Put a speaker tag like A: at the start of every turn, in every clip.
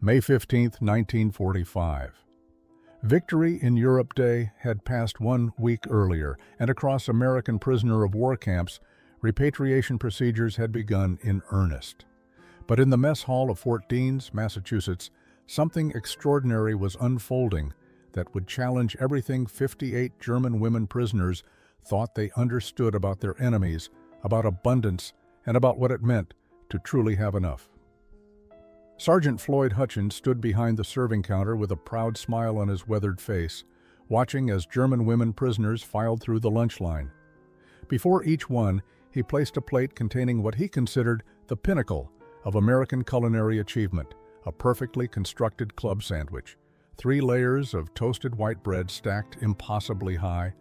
A: May 15, 1945. Victory in Europe Day had passed 1 week earlier, and across American prisoner of war camps, repatriation procedures had begun in earnest. But in the mess hall of Fort Deans, Massachusetts, something extraordinary was unfolding that would challenge everything 58 German women prisoners thought they understood about their enemies, about abundance, and about what it meant to truly have enough. Sergeant Floyd Hutchins stood behind the serving counter with a proud smile on his weathered face, watching as German women prisoners filed through the lunch line. Before each one, he placed a plate containing what he considered the pinnacle of American culinary achievement, a perfectly constructed club sandwich. 3 layers of toasted white bread stacked impossibly high,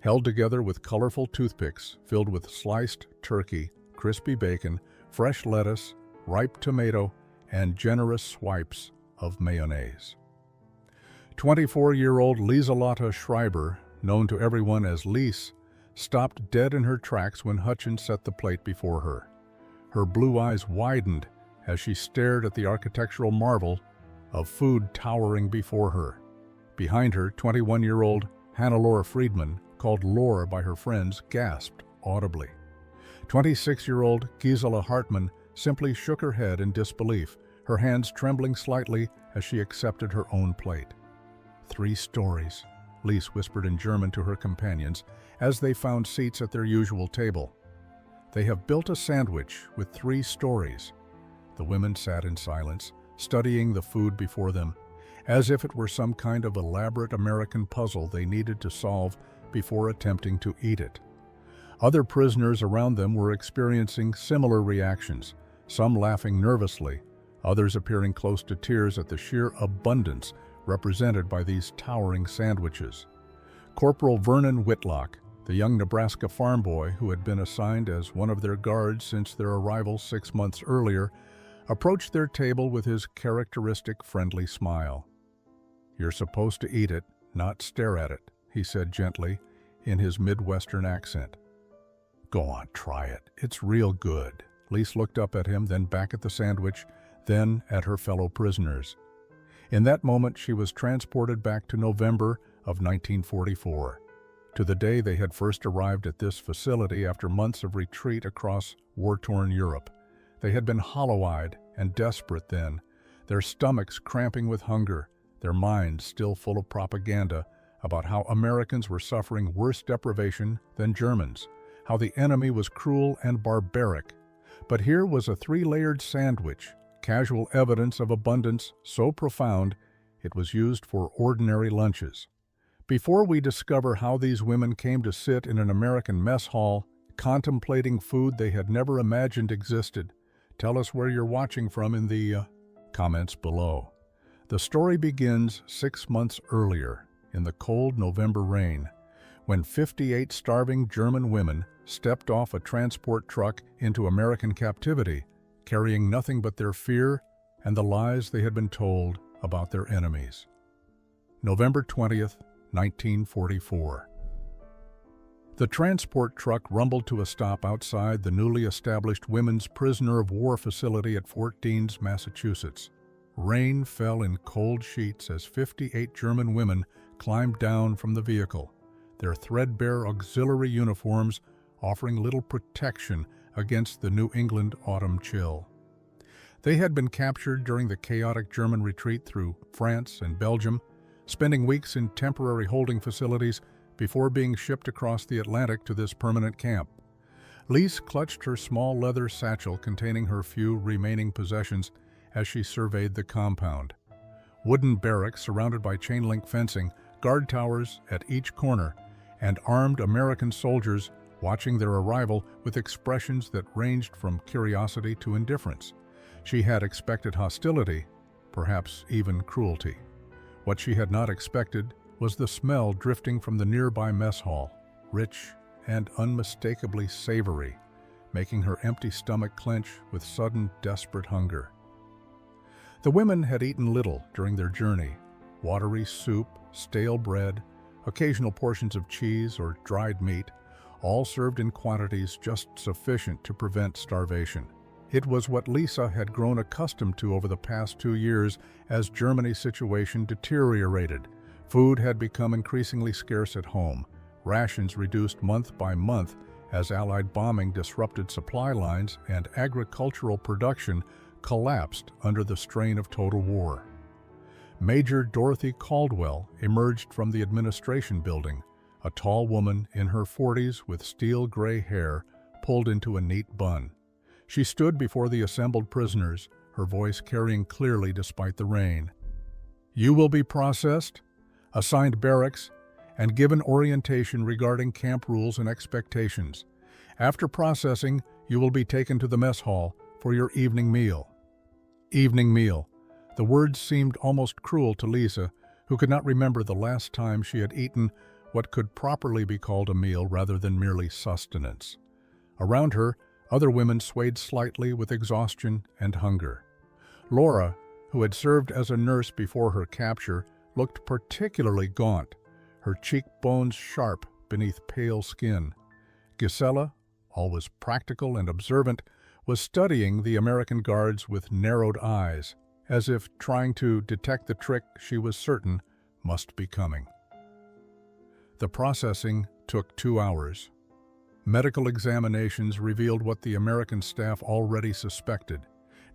A: held together with colorful toothpicks filled with sliced turkey, crispy bacon, fresh lettuce, ripe tomato, and generous swipes of mayonnaise. 24-year-old Lieselotte Schreiber, known to everyone as Lise, stopped dead in her tracks when Hutchins set the plate before her. Her blue eyes widened as she stared at the architectural marvel of food towering before her. Behind her, 21-year-old Hannelore Friedman, called Lore by her friends, gasped audibly. 26-year-old Gisela Hartmann simply shook her head in disbelief, her hands trembling slightly as she accepted her own plate. 3 stories, Lise whispered in German to her companions as they found seats at their usual table. They have built a sandwich with 3 stories. The women sat in silence, studying the food before them, as if it were some kind of elaborate American puzzle they needed to solve before attempting to eat it. Other prisoners around them were experiencing similar reactions, some laughing nervously, others appearing close to tears at the sheer abundance represented by these towering sandwiches. Corporal Vernon Whitlock, the young Nebraska farm boy who had been assigned as one of their guards since their arrival 6 months earlier, approached their table with his characteristic friendly smile. "You're supposed to eat it, not stare at it," he said gently in his Midwestern accent. "Go on, try it. It's real good." Lise looked up at him, then back at the sandwich, then at her fellow prisoners. In that moment, she was transported back to November of 1944, to the day they had first arrived at this facility after months of retreat across war-torn Europe. They had been hollow-eyed and desperate then, their stomachs cramping with hunger, their minds still full of propaganda about how Americans were suffering worse deprivation than Germans, how the enemy was cruel and barbaric. But here was a 3-layered sandwich, casual evidence of abundance so profound it was used for ordinary lunches. Before we discover how these women came to sit in an American mess hall, contemplating food they had never imagined existed, tell us where you're watching from in the comments below. The story begins 6 months earlier, in the cold November rain, when 58 starving German women stepped off a transport truck into American captivity, carrying nothing but their fear and the lies they had been told about their enemies. November 20th, 1944. The transport truck rumbled to a stop outside the newly established women's prisoner of war facility at Fort Deans, Massachusetts. Rain fell in cold sheets as 58 German women climbed down from the vehicle, their threadbare auxiliary uniforms offering little protection against the New England autumn chill. They had been captured during the chaotic German retreat through France and Belgium, spending weeks in temporary holding facilities before being shipped across the Atlantic to this permanent camp. Lise clutched her small leather satchel containing her few remaining possessions as she surveyed the compound. Wooden barracks surrounded by chain-link fencing, guard towers at each corner, and armed American soldiers watching their arrival with expressions that ranged from curiosity to indifference. She had expected hostility, perhaps even cruelty. What she had not expected was the smell drifting from the nearby mess hall, rich and unmistakably savory, making her empty stomach clench with sudden, desperate hunger. The women had eaten little during their journey: watery soup, stale bread, occasional portions of cheese or dried meat, all served in quantities just sufficient to prevent starvation. It was what Lisa had grown accustomed to over the past 2 years as Germany's situation deteriorated. Food had become increasingly scarce at home, rations reduced month by month as Allied bombing disrupted supply lines and agricultural production collapsed under the strain of total war. Major Dorothy Caldwell emerged from the administration building, a tall woman in her 40s with steel-gray hair pulled into a neat bun. She stood before the assembled prisoners, her voice carrying clearly despite the rain. "You will be processed, assigned barracks, and given orientation regarding camp rules and expectations. After processing, you will be taken to the mess hall for your evening meal." Evening meal. The words seemed almost cruel to Lisa, who could not remember the last time she had eaten what could properly be called a meal rather than merely sustenance. Around her, other women swayed slightly with exhaustion and hunger. Laura, who had served as a nurse before her capture, looked particularly gaunt, her cheekbones sharp beneath pale skin. Gisela, always practical and observant, was studying the American guards with narrowed eyes, as if trying to detect the trick she was certain must be coming. The processing took 2 hours. Medical examinations revealed what the American staff already suspected.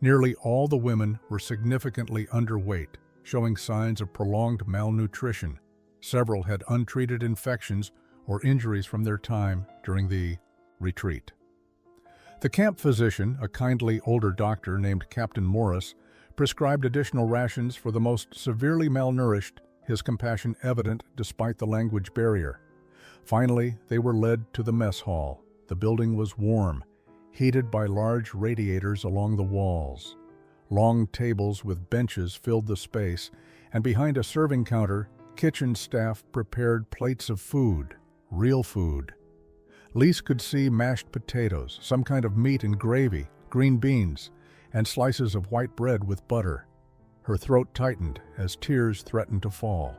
A: Nearly all the women were significantly underweight, showing signs of prolonged malnutrition. Several had untreated infections or injuries from their time during the retreat. The camp physician, a kindly older doctor named Captain Morris, prescribed additional rations for the most severely malnourished, his compassion evident despite the language barrier. Finally, they were led to the mess hall. The building was warm, heated by large radiators along the walls. Long tables with benches filled the space, and behind a serving counter, kitchen staff prepared plates of food, real food. Lise could see mashed potatoes, some kind of meat and gravy, green beans, and slices of white bread with butter. Her throat tightened as tears threatened to fall.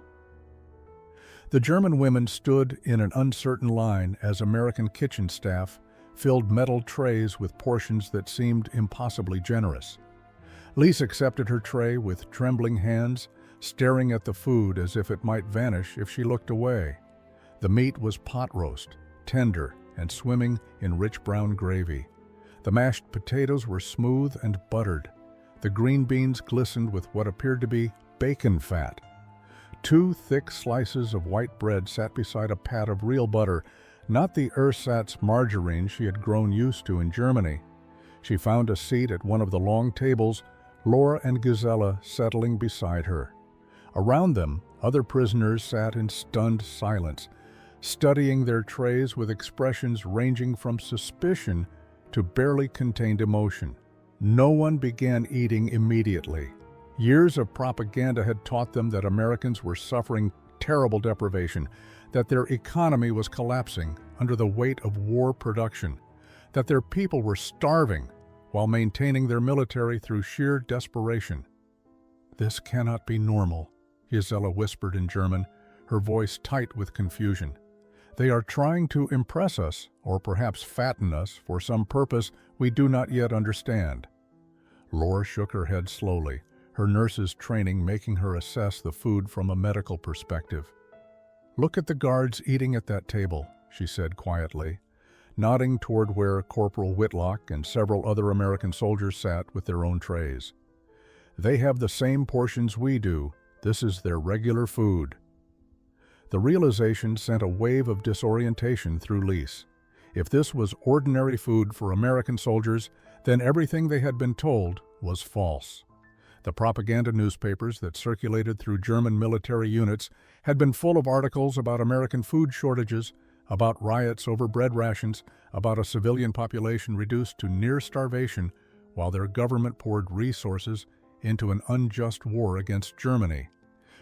A: The German women stood in an uncertain line as American kitchen staff filled metal trays with portions that seemed impossibly generous. Lise accepted her tray with trembling hands, staring at the food as if it might vanish if she looked away. The meat was pot roast, tender and swimming in rich brown gravy. The mashed potatoes were smooth and buttered. The green beans glistened with what appeared to be bacon fat. 2 thick slices of white bread sat beside a pat of real butter, not the ersatz margarine she had grown used to in Germany. She found a seat at one of the long tables, Laura and Gisela settling beside her. Around them, other prisoners sat in stunned silence, studying their trays with expressions ranging from suspicion to barely contained emotion. No one began eating immediately. Years of propaganda had taught them that Americans were suffering terrible deprivation, that their economy was collapsing under the weight of war production, that their people were starving while maintaining their military through sheer desperation. "This cannot be normal," Gisela whispered in German, her voice tight with confusion. "They are trying to impress us, or perhaps fatten us, for some purpose we do not yet understand." Laura shook her head slowly, her nurse's training making her assess the food from a medical perspective. "Look at the guards eating at that table," she said quietly, nodding toward where Corporal Whitlock and several other American soldiers sat with their own trays. "They have the same portions we do. This is their regular food." The realization sent a wave of disorientation through Lise. If this was ordinary food for American soldiers, then everything they had been told was false. The propaganda newspapers that circulated through German military units had been full of articles about American food shortages, about riots over bread rations, about a civilian population reduced to near starvation, while their government poured resources into an unjust war against Germany.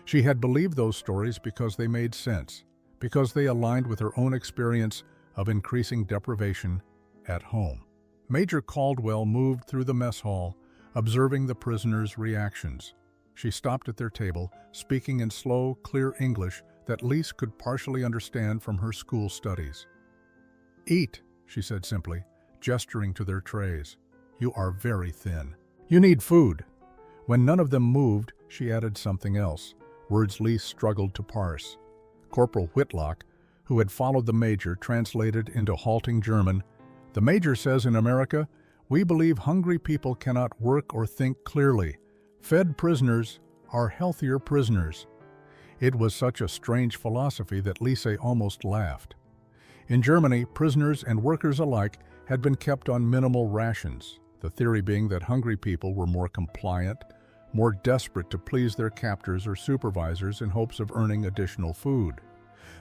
A: She had believed those stories because they made sense, because they aligned with her own experience of increasing deprivation at home. Major Caldwell moved through the mess hall, observing the prisoners' reactions. She stopped at their table, speaking in slow, clear English that Lise could partially understand from her school studies. "Eat," she said simply, gesturing to their trays. "You are very thin. You need food." When none of them moved, she added something else, words Lise struggled to parse. Corporal Whitlock, who had followed the major, translated into halting German, "The major says in America, we believe hungry people cannot work or think clearly. Fed prisoners are healthier prisoners." It was such a strange philosophy that Lise almost laughed. In Germany, prisoners and workers alike had been kept on minimal rations, the theory being that hungry people were more compliant, more desperate to please their captors or supervisors in hopes of earning additional food.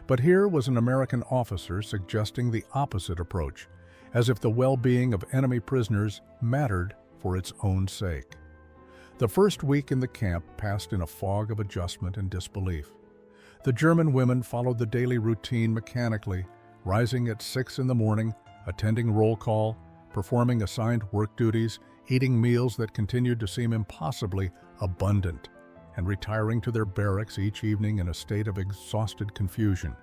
A: But here was an American officer suggesting the opposite approach, as if the well-being of enemy prisoners mattered for its own sake. The first week in the camp passed in a fog of adjustment and disbelief. The German women followed the daily routine mechanically, rising at 6 in the morning, attending roll call, performing assigned work duties, eating meals that continued to seem impossibly abundant, and retiring to their barracks each evening in a state of exhausted confusion.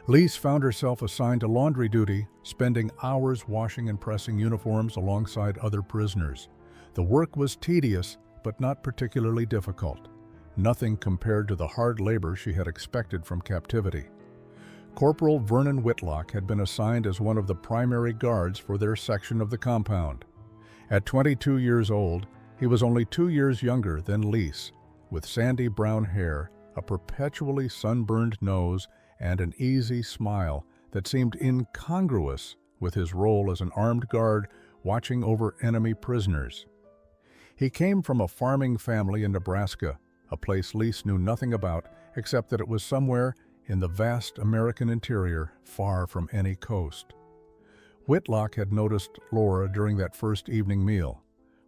A: Lise found herself assigned to laundry duty, spending hours washing and pressing uniforms alongside other prisoners. The work was tedious, but not particularly difficult. Nothing compared to the hard labor she had expected from captivity. Corporal Vernon Whitlock had been assigned as one of the primary guards for their section of the compound. At 22 years old, he was only 2 years younger than Lise, with sandy brown hair, a perpetually sunburned nose, and an easy smile that seemed incongruous with his role as an armed guard watching over enemy prisoners. He came from a farming family in Nebraska, a place Lise knew nothing about except that it was somewhere in the vast American interior, far from any coast. Whitlock had noticed Laura during that first evening meal.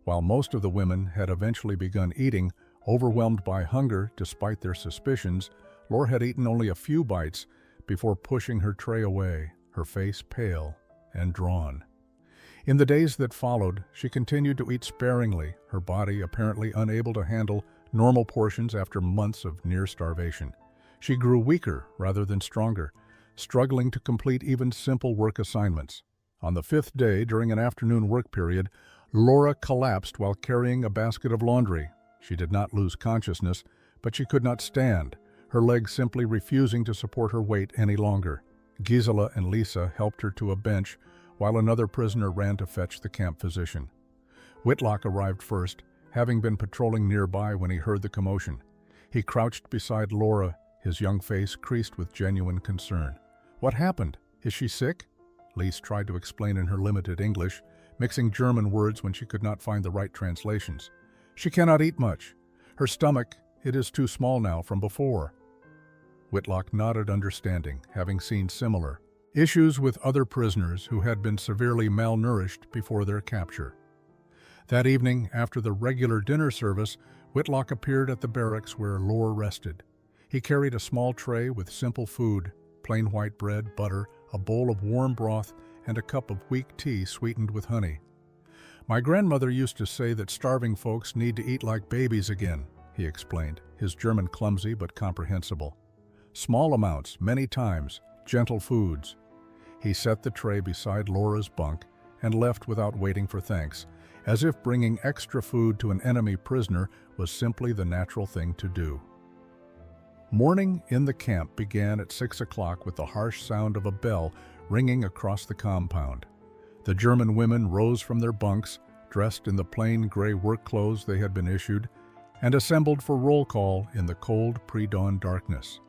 A: While most of the women had eventually begun eating, overwhelmed by hunger despite their suspicions, Laura had eaten only a few bites before pushing her tray away, her face pale and drawn. In the days that followed, she continued to eat sparingly, her body apparently unable to handle normal portions after months of near starvation. She grew weaker rather than stronger, struggling to complete even simple work assignments. On the 5th day, during an afternoon work period, Laura collapsed while carrying a basket of laundry. She did not lose consciousness, but she could not stand, her legs simply refusing to support her weight any longer. Gisela and Lisa helped her to a bench, while another prisoner ran to fetch the camp physician. Whitlock arrived first, having been patrolling nearby when he heard the commotion. He crouched beside Laura, his young face creased with genuine concern. "What happened? Is she sick?" Lise tried to explain in her limited English, mixing German words when she could not find the right translations. "She cannot eat much. Her stomach, it is too small now from before." Whitlock nodded understanding, having seen similar issues with other prisoners who had been severely malnourished before their capture. That evening, after the regular dinner service, Whitlock appeared at the barracks where Laura rested. He carried a small tray with simple food, plain white bread, butter, a bowl of warm broth, and a cup of weak tea sweetened with honey. "My grandmother used to say that starving folks need to eat like babies again," he explained, his German clumsy but comprehensible. "Small amounts, many times, gentle foods." He set the tray beside Laura's bunk and left without waiting for thanks, as if bringing extra food to an enemy prisoner was simply the natural thing to do. Morning in the camp began at 6 o'clock with the harsh sound of a bell ringing across the compound. The German women rose from their bunks, dressed in the plain gray work clothes they had been issued, and assembled for roll call in the cold pre-dawn darkness.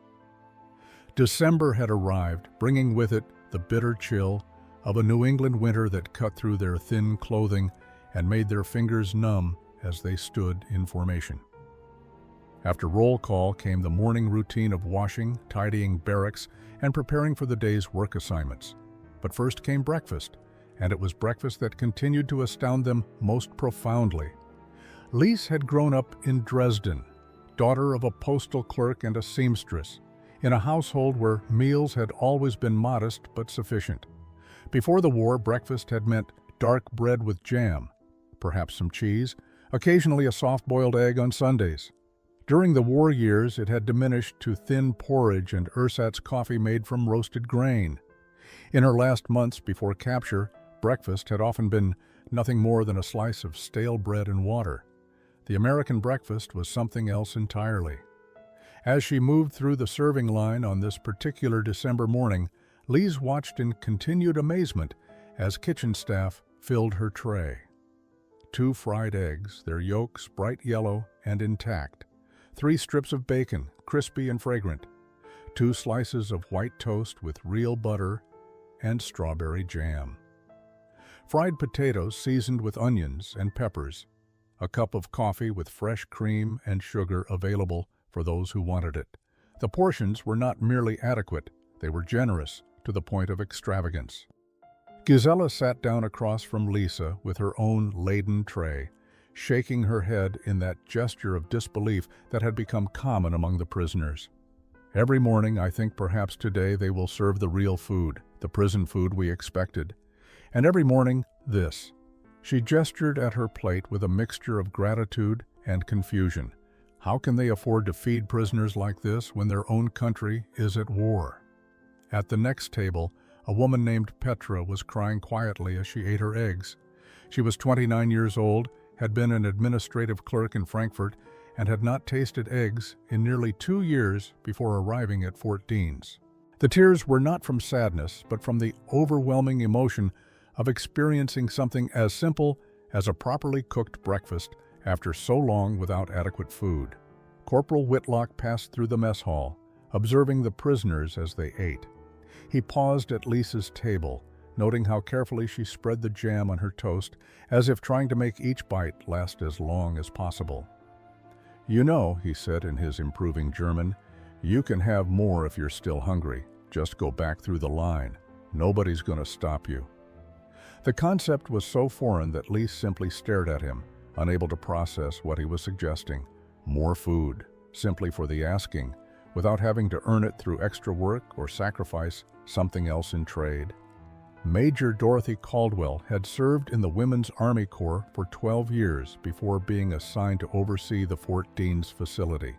A: December had arrived, bringing with it the bitter chill of a New England winter that cut through their thin clothing and made their fingers numb as they stood in formation. After roll call came the morning routine of washing, tidying barracks, and preparing for the day's work assignments. But first came breakfast, and it was breakfast that continued to astound them most profoundly. Lise had grown up in Dresden, daughter of a postal clerk and a seamstress, in a household where meals had always been modest but sufficient. Before the war, breakfast had meant dark bread with jam, perhaps some cheese, occasionally a soft-boiled egg on Sundays. During the war years, it had diminished to thin porridge and ersatz coffee made from roasted grain. In her last months before capture, breakfast had often been nothing more than a slice of stale bread and water. The American breakfast was something else entirely. As she moved through the serving line on this particular December morning, Lise watched in continued amazement as kitchen staff filled her tray. 2 fried eggs, their yolks bright yellow and intact. 3 strips of bacon, crispy and fragrant. 2 slices of white toast with real butter and strawberry jam. Fried potatoes seasoned with onions and peppers. A cup of coffee with fresh cream and sugar available for those who wanted it. The portions were not merely adequate, they were generous to the point of extravagance. Gisela sat down across from Lisa with her own laden tray, shaking her head in that gesture of disbelief that had become common among the prisoners. Every morning, I think perhaps today they will serve the real food, the prison food we expected. And every morning, this. She gestured at her plate with a mixture of gratitude and confusion. How can they afford to feed prisoners like this when their own country is at war? At the next table, a woman named Petra was crying quietly as she ate her eggs. She was 29 years old, had been an administrative clerk in Frankfurt, and had not tasted eggs in nearly 2 years before arriving at Fort Deans. The tears were not from sadness, but from the overwhelming emotion of experiencing something as simple as a properly cooked breakfast after so long without adequate food. Corporal Whitlock passed through the mess hall, observing the prisoners as they ate. He paused at Lisa's table, noting how carefully she spread the jam on her toast, as if trying to make each bite last as long as possible. "You know," he said in his improving German, "you can have more if you're still hungry. Just go back through the line. Nobody's going to stop you." The concept was so foreign that Lise simply stared at him, unable to process what he was suggesting. More food, simply for the asking, without having to earn it through extra work or sacrifice something else in trade. Major Dorothy Caldwell had served in the Women's Army Corps for 12 years before being assigned to oversee the Fort Deans facility.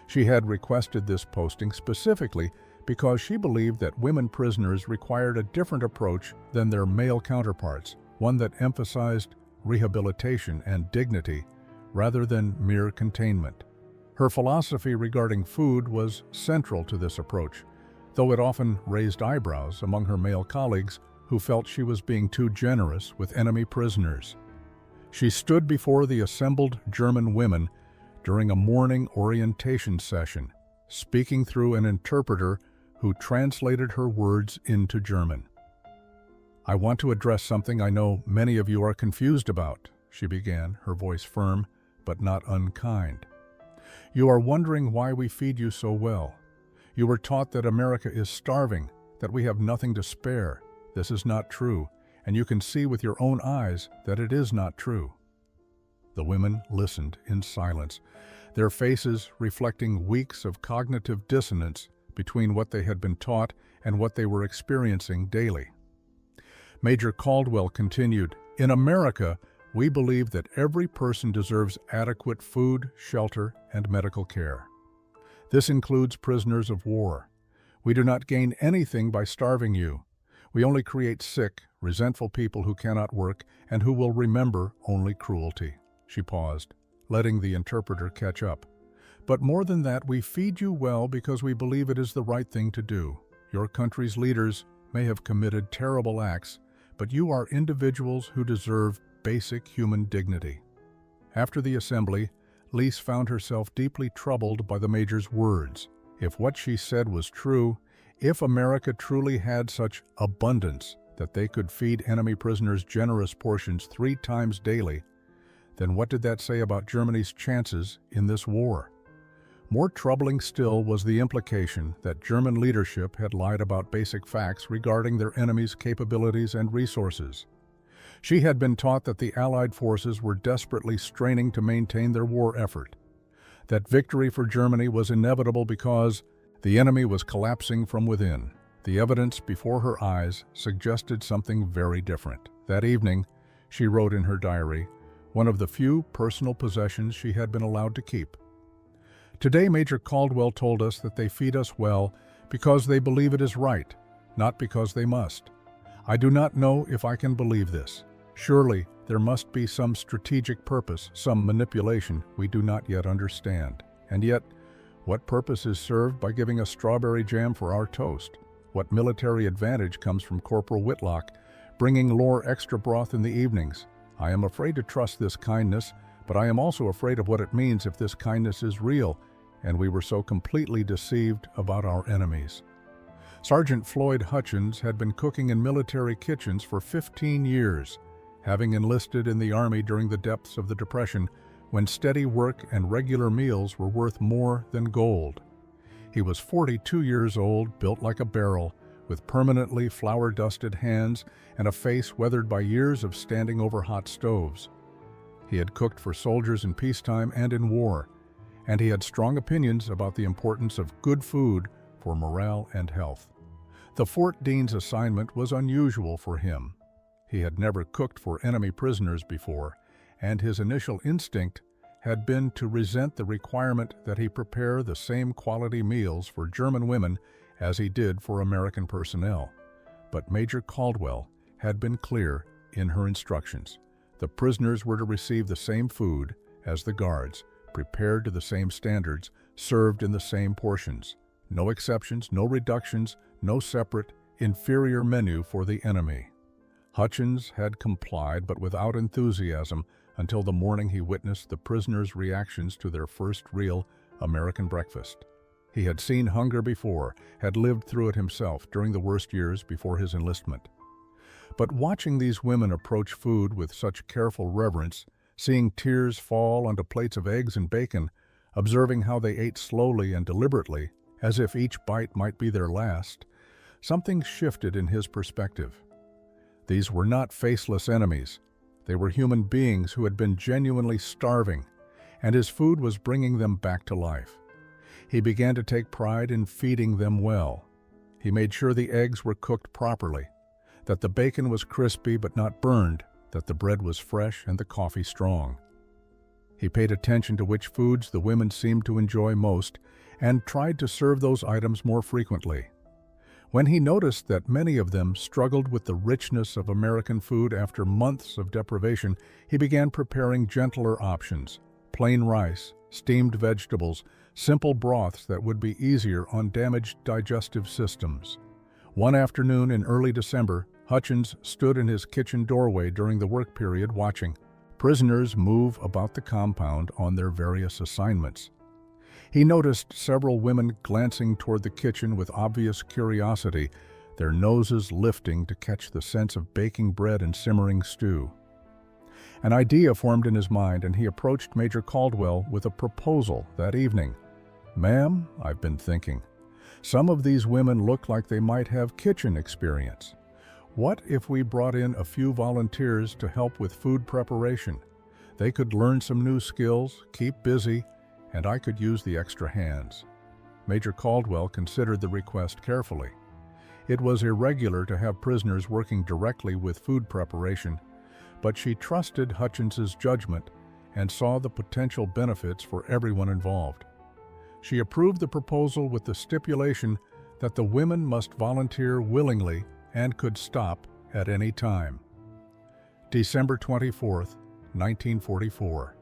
A: She had requested this posting specifically because she believed that women prisoners required a different approach than their male counterparts, one that emphasized rehabilitation and dignity rather than mere containment. Her philosophy regarding food was central to this approach, though it often raised eyebrows among her male colleagues who felt she was being too generous with enemy prisoners. She stood before the assembled German women during a morning orientation session, speaking through an interpreter who translated her words into German. "I want to address something I know many of you are confused about," she began, her voice firm but not unkind. "You are wondering why we feed you so well. You were taught that America is starving, that we have nothing to spare. This is not true, and you can see with your own eyes that it is not true." The women listened in silence, their faces reflecting weeks of cognitive dissonance between what they had been taught and what they were experiencing daily. Major Caldwell continued, "In America, we believe that every person deserves adequate food, shelter, and medical care. This includes prisoners of war. We do not gain anything by starving you. We only create sick, resentful people who cannot work and who will remember only cruelty." She paused, letting the interpreter catch up. "But more than that, we feed you well because we believe it is the right thing to do. Your country's leaders may have committed terrible acts, but you are individuals who deserve basic human dignity." After the assembly, Lise found herself deeply troubled by the major's words. If what she said was true, if America truly had such abundance that they could feed enemy prisoners generous portions 3 times daily, then what did that say about Germany's chances in this war? More troubling still was the implication that German leadership had lied about basic facts regarding their enemy's capabilities and resources. She had been taught that the Allied forces were desperately straining to maintain their war effort, that victory for Germany was inevitable because the enemy was collapsing from within. The evidence before her eyes suggested something very different. That evening, she wrote in her diary, one of the few personal possessions she had been allowed to keep. "Today, Major Caldwell told us that they feed us well because they believe it is right, not because they must. I do not know if I can believe this. Surely there must be some strategic purpose, some manipulation we do not yet understand. And yet, what purpose is served by giving us strawberry jam for our toast? What military advantage comes from Corporal Whitlock bringing Lore extra broth in the evenings? I am afraid to trust this kindness, but I am also afraid of what it means if this kindness is real, and we were so completely deceived about our enemies. Sergeant Floyd Hutchins had been cooking in military kitchens for 15 years, having enlisted in the Army during the depths of the Depression, when steady work and regular meals were worth more than gold. He was 42 years old, built like a barrel, with permanently flour-dusted hands and a face weathered by years of standing over hot stoves. He had cooked for soldiers in peacetime and in war, and he had strong opinions about the importance of good food for morale and health. The Fort Dean's assignment was unusual for him. He had never cooked for enemy prisoners before, and his initial instinct had been to resent the requirement that he prepare the same quality meals for German women as he did for American personnel. But Major Caldwell had been clear in her instructions. The prisoners were to receive the same food as the guards, prepared to the same standards, served in the same portions. No exceptions, no reductions, no separate, inferior menu for the enemy. Hutchins had complied, but without enthusiasm, until the morning he witnessed the prisoners' reactions to their first real American breakfast. He had seen hunger before, had lived through it himself during the worst years before his enlistment. But watching these women approach food with such careful reverence, seeing tears fall onto plates of eggs and bacon, observing how they ate slowly and deliberately, as if each bite might be their last, something shifted in his perspective. These were not faceless enemies. They were human beings who had been genuinely starving, and his food was bringing them back to life. He began to take pride in feeding them well. He made sure the eggs were cooked properly, that the bacon was crispy but not burned, that the bread was fresh and the coffee strong. He paid attention to which foods the women seemed to enjoy most and tried to serve those items more frequently. When he noticed that many of them struggled with the richness of American food after months of deprivation, he began preparing gentler options: plain rice, steamed vegetables, simple broths that would be easier on damaged digestive systems. One afternoon in early December, Hutchins stood in his kitchen doorway during the work period watching prisoners move about the compound on their various assignments. He noticed several women glancing toward the kitchen with obvious curiosity, their noses lifting to catch the sense of baking bread and simmering stew. An idea formed in his mind, and he approached Major Caldwell with a proposal that evening. "Ma'am, I've been thinking. Some of these women look like they might have kitchen experience. What if we brought in a few volunteers to help with food preparation? They could learn some new skills, keep busy, and I could use the extra hands." Major Caldwell considered the request carefully. It was irregular to have prisoners working directly with food preparation, but she trusted Hutchins's judgment and saw the potential benefits for everyone involved. She approved the proposal with the stipulation that the women must volunteer willingly and could stop at any time. December 24th, 1944.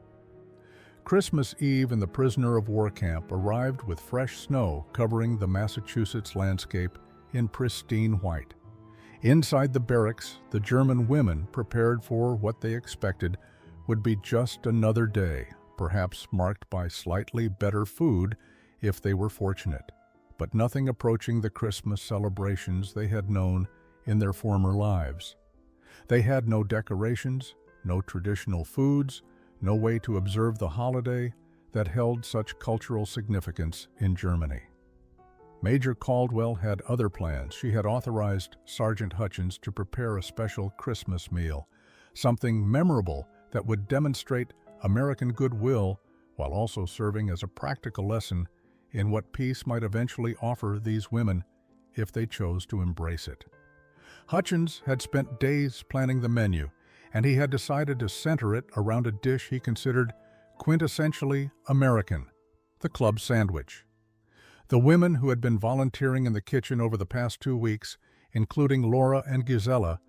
A: Christmas Eve in the prisoner of war camp arrived with fresh snow covering the Massachusetts landscape in pristine white. Inside the barracks, the German women prepared for what they expected would be just another day, perhaps marked by slightly better food if they were fortunate, but nothing approaching the Christmas celebrations they had known in their former lives. They had no decorations, no traditional foods, no way to observe the holiday that held such cultural significance in Germany. Major Caldwell had other plans. She had authorized Sergeant Hutchins to prepare a special Christmas meal, something memorable that would demonstrate American goodwill while also serving as a practical lesson in what peace might eventually offer these women if they chose to embrace it. Hutchins had spent days planning the menu, and he had decided to center it around a dish he considered quintessentially American: the club sandwich. The women who had been volunteering in the kitchen over the past 2 weeks, including Laura and Gisela,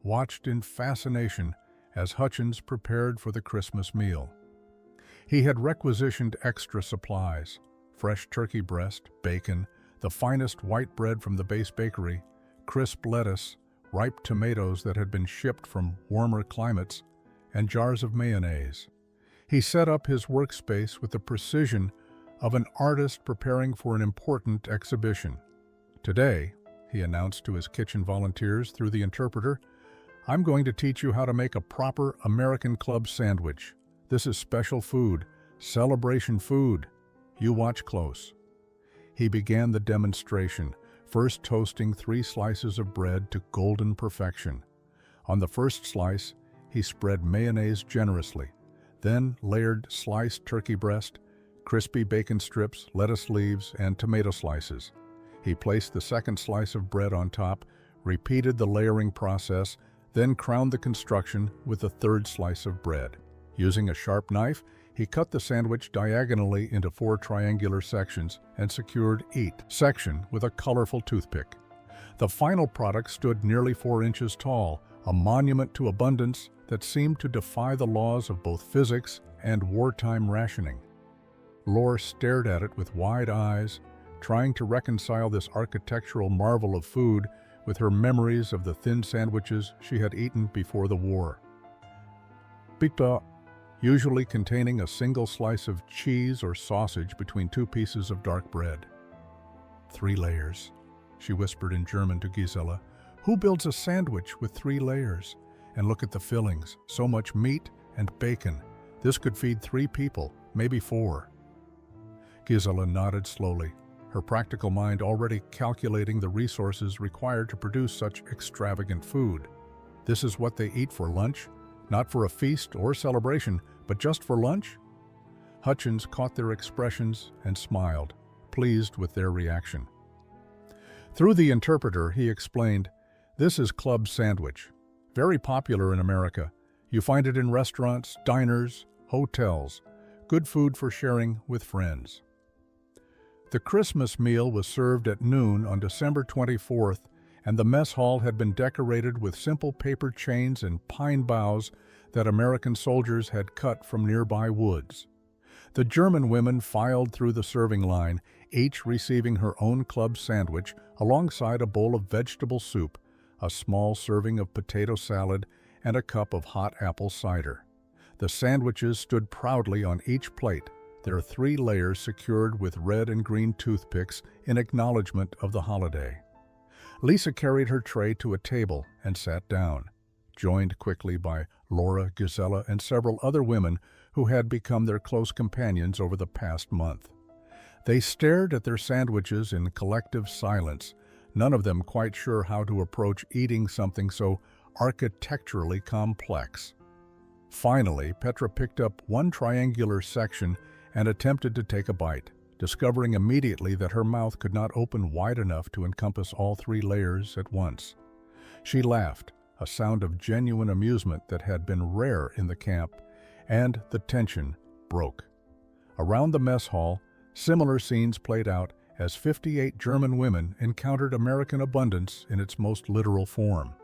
A: watched in fascination as Hutchins prepared for the Christmas meal. He had requisitioned extra supplies: fresh turkey breast, bacon, the finest white bread from the base bakery, crisp lettuce, ripe tomatoes that had been shipped from warmer climates, and jars of mayonnaise. He set up his workspace with the precision of an artist preparing for an important exhibition. "Today," he announced to his kitchen volunteers through the interpreter, "I'm going to teach you how to make a proper American club sandwich. This is special food, celebration food. You watch close." He began the demonstration, first toasting 3 slices of bread to golden perfection. On the first slice, he spread mayonnaise generously, then layered sliced turkey breast, crispy bacon strips, lettuce leaves, and tomato slices. He placed the second slice of bread on top, repeated the layering process, then crowned the construction with the third slice of bread. Using a sharp knife, he cut the sandwich diagonally into 4 triangular sections and secured each section with a colorful toothpick. The final product stood nearly 4 inches tall, a monument to abundance that seemed to defy the laws of both physics and wartime rationing. Lore stared at it with wide eyes, trying to reconcile this architectural marvel of food with her memories of the thin sandwiches she had eaten before the war. Pita, usually containing a single slice of cheese or sausage between 2 pieces of dark bread. 3 layers, she whispered in German to Gisela. "Who builds a sandwich with 3 layers? And look at the fillings, so much meat and bacon. This could feed 3 people, maybe 4. Gisela nodded slowly, her practical mind already calculating the resources required to produce such extravagant food. This is what they eat for lunch? Not for a feast or celebration, but just for lunch? Hutchins caught their expressions and smiled, pleased with their reaction. Through the interpreter, he explained, "This is club sandwich. Very popular in America. You find it in restaurants, diners, hotels. Good food for sharing with friends." The Christmas meal was served at noon on December 24th, and the mess hall had been decorated with simple paper chains and pine boughs that American soldiers had cut from nearby woods. The German women filed through the serving line, each receiving her own club sandwich alongside a bowl of vegetable soup, a small serving of potato salad, and a cup of hot apple cider. The sandwiches stood proudly on each plate, their 3 layers secured with red and green toothpicks in acknowledgement of the holiday. Lisa carried her tray to a table and sat down, joined quickly by Laura, Gisela, and several other women who had become their close companions over the past month. They stared at their sandwiches in collective silence, none of them quite sure how to approach eating something so architecturally complex. Finally, Petra picked up one triangular section and attempted to take a bite, discovering immediately that her mouth could not open wide enough to encompass all 3 layers at once. She laughed, a sound of genuine amusement that had been rare in the camp, and the tension broke. Around the mess hall, similar scenes played out as 58 German women encountered American abundance in its most literal form.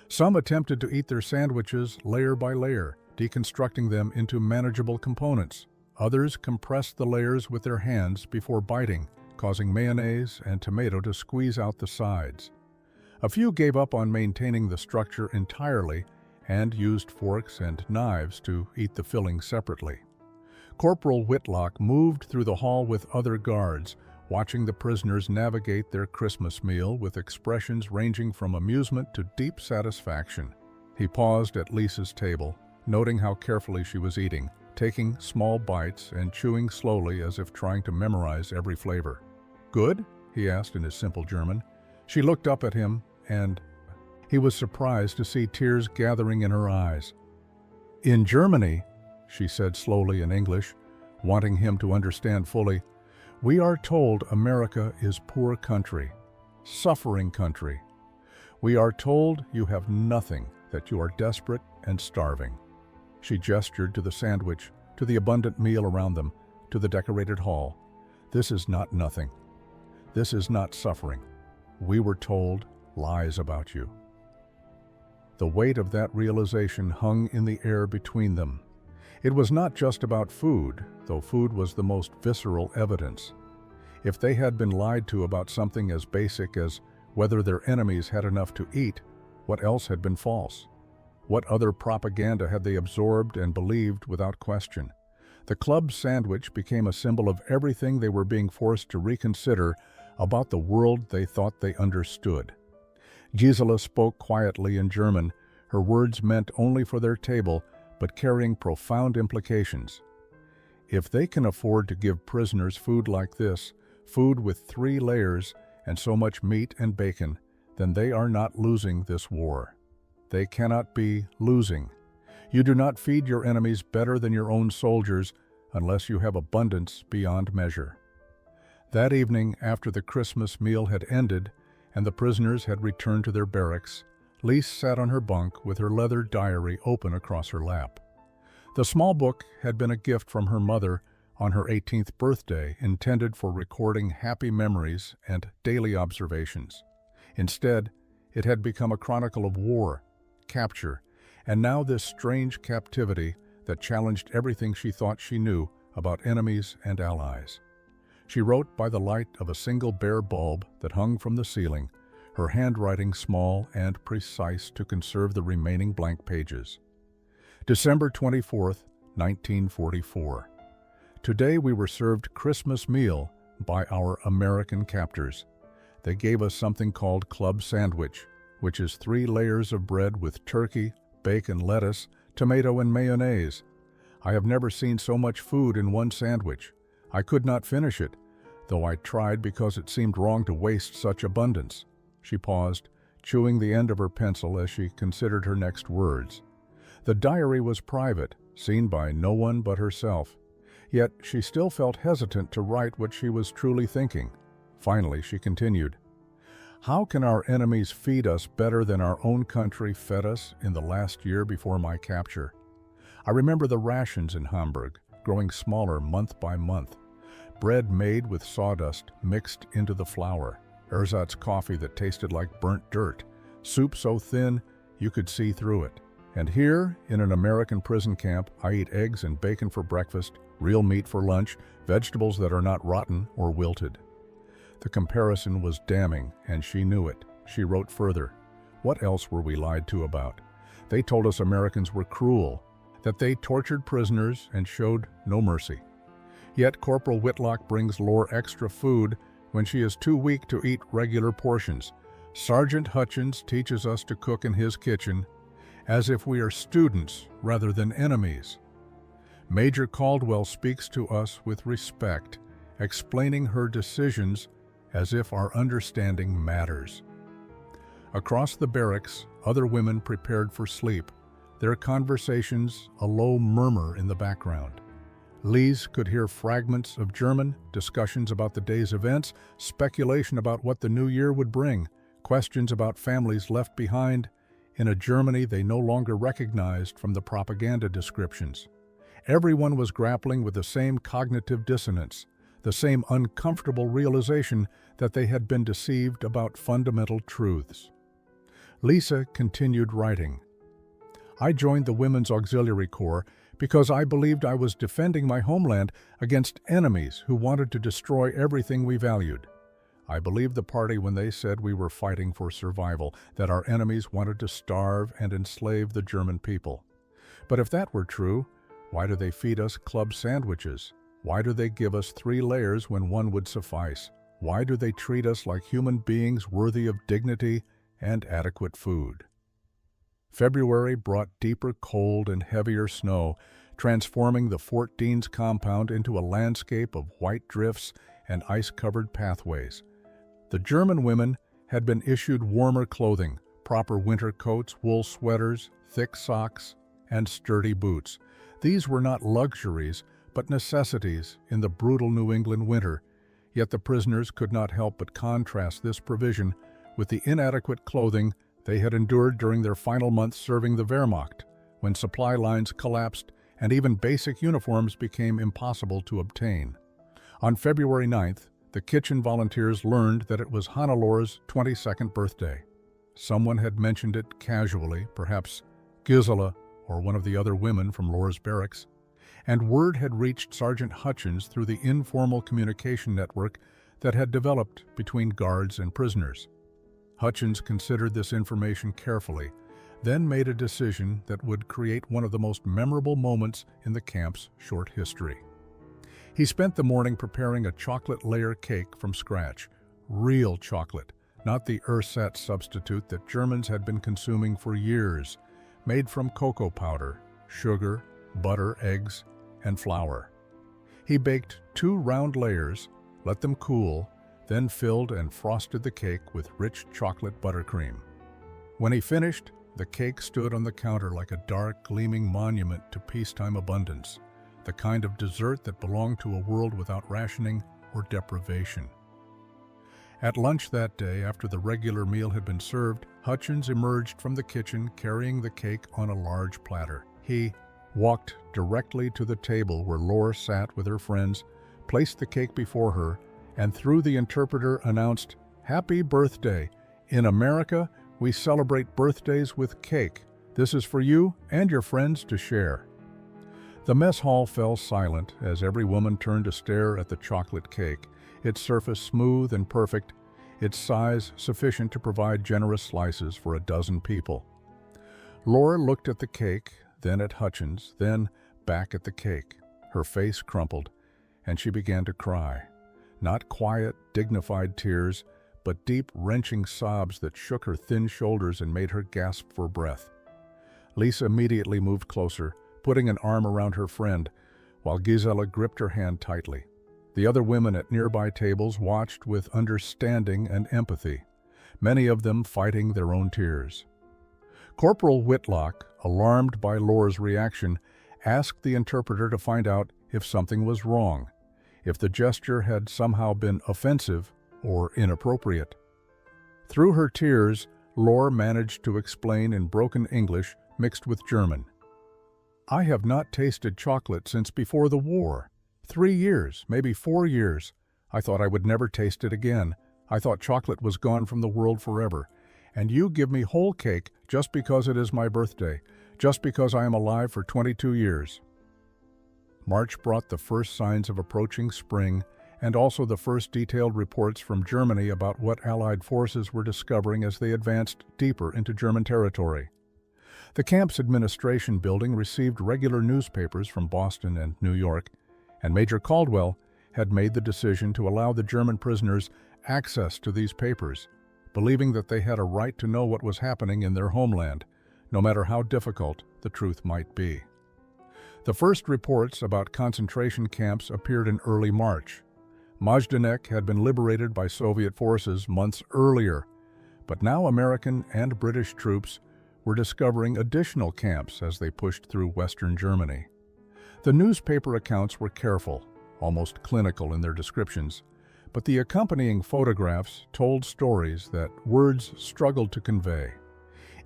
A: Some attempted to eat their sandwiches layer by layer, deconstructing them into manageable components. Others compressed the layers with their hands before biting, causing mayonnaise and tomato to squeeze out the sides. A few gave up on maintaining the structure entirely and used forks and knives to eat the filling separately. Corporal Whitlock moved through the hall with other guards, watching the prisoners navigate their Christmas meal with expressions ranging from amusement to deep satisfaction. He paused at Lisa's table, noting how carefully she was eating, taking small bites and chewing slowly as if trying to memorize every flavor. "Good?" he asked in his simple German. She looked up at him, and he was surprised to see tears gathering in her eyes. "In Germany," she said slowly in English, wanting him to understand fully, "we are told America is poor country, suffering country. We are told you have nothing, that you are desperate and starving." She gestured to the sandwich, to the abundant meal around them, to the decorated hall. "This is not nothing. This is not suffering. We were told lies about you." The weight of that realization hung in the air between them. It was not just about food, though food was the most visceral evidence. If they had been lied to about something as basic as whether their enemies had enough to eat, what else had been false? What other propaganda had they absorbed and believed without question? The club sandwich became a symbol of everything they were being forced to reconsider about the world they thought they understood. Gisela spoke quietly in German, her words meant only for their table, but carrying profound implications. If they can afford to give prisoners food like this, food with 3 layers and so much meat and bacon, then they are not losing this war. They cannot be losing. You do not feed your enemies better than your own soldiers unless you have abundance beyond measure. That evening, after the Christmas meal had ended and the prisoners had returned to their barracks, Lise sat on her bunk with her leather diary open across her lap. The small book had been a gift from her mother on her 18th birthday, intended for recording happy memories and daily observations. Instead, it had become a chronicle of war, capture, and now this strange captivity that challenged everything she thought she knew about enemies and allies. She wrote by the light of a single bare bulb that hung from the ceiling, her handwriting small and precise to conserve the remaining blank pages. December 24th, 1944. Today we were served Christmas meal by our American captors. They gave us something called club sandwich, which is 3 layers of bread with turkey, bacon, lettuce, tomato, and mayonnaise. I have never seen so much food in one sandwich. I could not finish it, though I tried because it seemed wrong to waste such abundance. She paused, chewing the end of her pencil as she considered her next words. The diary was private, seen by no one but herself. Yet she still felt hesitant to write what she was truly thinking. Finally, she continued, "How can our enemies feed us better than our own country fed us in the last year before my capture? I remember the rations in Hamburg, growing smaller month by month. Bread made with sawdust mixed into the flour, ersatz coffee that tasted like burnt dirt, soup so thin you could see through it. And here, in an American prison camp, I eat eggs and bacon for breakfast, real meat for lunch, vegetables that are not rotten or wilted." The comparison was damning, and she knew it. She wrote further, "What else were we lied to about? They told us Americans were cruel, that they tortured prisoners and showed no mercy. Yet Corporal Whitlock brings Lore extra food when she is too weak to eat regular portions. Sergeant Hutchins teaches us to cook in his kitchen, as if we are students rather than enemies. Major Caldwell speaks to us with respect, explaining her decisions as if our understanding matters." Across the barracks, other women prepared for sleep, their conversations a low murmur in the background. Lise could hear fragments of German, discussions about the day's events, speculation about what the new year would bring, questions about families left behind in a Germany they no longer recognized from the propaganda descriptions. Everyone was grappling with the same cognitive dissonance, the same uncomfortable realization that they had been deceived about fundamental truths. Lisa continued writing, "I joined the Women's Auxiliary Corps because I believed I was defending my homeland against enemies who wanted to destroy everything we valued. I believed the party when they said we were fighting for survival, that our enemies wanted to starve and enslave the German people. But if that were true, why do they feed us club sandwiches? Why do they give us 3 layers when one would suffice? Why do they treat us like human beings worthy of dignity and adequate food?" February brought deeper cold and heavier snow, transforming the Fort Deans compound into a landscape of white drifts and ice-covered pathways. The German women had been issued warmer clothing, proper winter coats, wool sweaters, thick socks, and sturdy boots. These were not luxuries, but necessities in the brutal New England winter, yet the prisoners could not help but contrast this provision with the inadequate clothing they had endured during their final months serving the Wehrmacht, when supply lines collapsed and even basic uniforms became impossible to obtain. On February 9th, the kitchen volunteers learned that it was Hannelor's 22nd birthday. Someone had mentioned it casually, perhaps Gisela or one of the other women from Laura's barracks, and word had reached Sergeant Hutchins through the informal communication network that had developed between guards and prisoners. Hutchins considered this information carefully, then made a decision that would create one of the most memorable moments in the camp's short history. He spent the morning preparing a chocolate layer cake from scratch, real chocolate, not the ersatz substitute that Germans had been consuming for years, made from cocoa powder, sugar, butter, eggs, and flour. He baked 2 round layers, let them cool, then filled and frosted the cake with rich chocolate buttercream. When he finished, the cake stood on the counter like a dark, gleaming monument to peacetime abundance, the kind of dessert that belonged to a world without rationing or deprivation. At lunch that day, after the regular meal had been served, Hutchins emerged from the kitchen carrying the cake on a large platter. He walked directly to the table where Laura sat with her friends, placed the cake before her, and through the interpreter announced, "Happy birthday! In America, we celebrate birthdays with cake. This is for you and your friends to share." The mess hall fell silent as every woman turned to stare at the chocolate cake, its surface smooth and perfect, its size sufficient to provide generous slices for a dozen people. Laura looked at the cake, then at Hutchins, then back at the cake. Her face crumpled, and she began to cry. Not quiet, dignified tears, but deep, wrenching sobs that shook her thin shoulders and made her gasp for breath. Lisa immediately moved closer, putting an arm around her friend, while Gisela gripped her hand tightly. The other women at nearby tables watched with understanding and empathy, many of them fighting their own tears. Corporal Whitlock, alarmed by Laura's reaction, asked the interpreter to find out if something was wrong, if the gesture had somehow been offensive or inappropriate. Through her tears, Laura managed to explain in broken English mixed with German. "I have not tasted chocolate since before the war. 3 years, maybe 4 years. I thought I would never taste it again. I thought chocolate was gone from the world forever. And you give me whole cake just because it is my birthday, just because I am alive for 22 years. March brought the first signs of approaching spring and also the first detailed reports from Germany about what Allied forces were discovering as they advanced deeper into German territory. The camp's administration building received regular newspapers from Boston and New York, and Major Caldwell had made the decision to allow the German prisoners access to these papers, believing that they had a right to know what was happening in their homeland, no matter how difficult the truth might be. The first reports about concentration camps appeared in early March. Majdanek had been liberated by Soviet forces months earlier, but now American and British troops were discovering additional camps as they pushed through Western Germany. The newspaper accounts were careful, almost clinical in their descriptions, but the accompanying photographs told stories that words struggled to convey.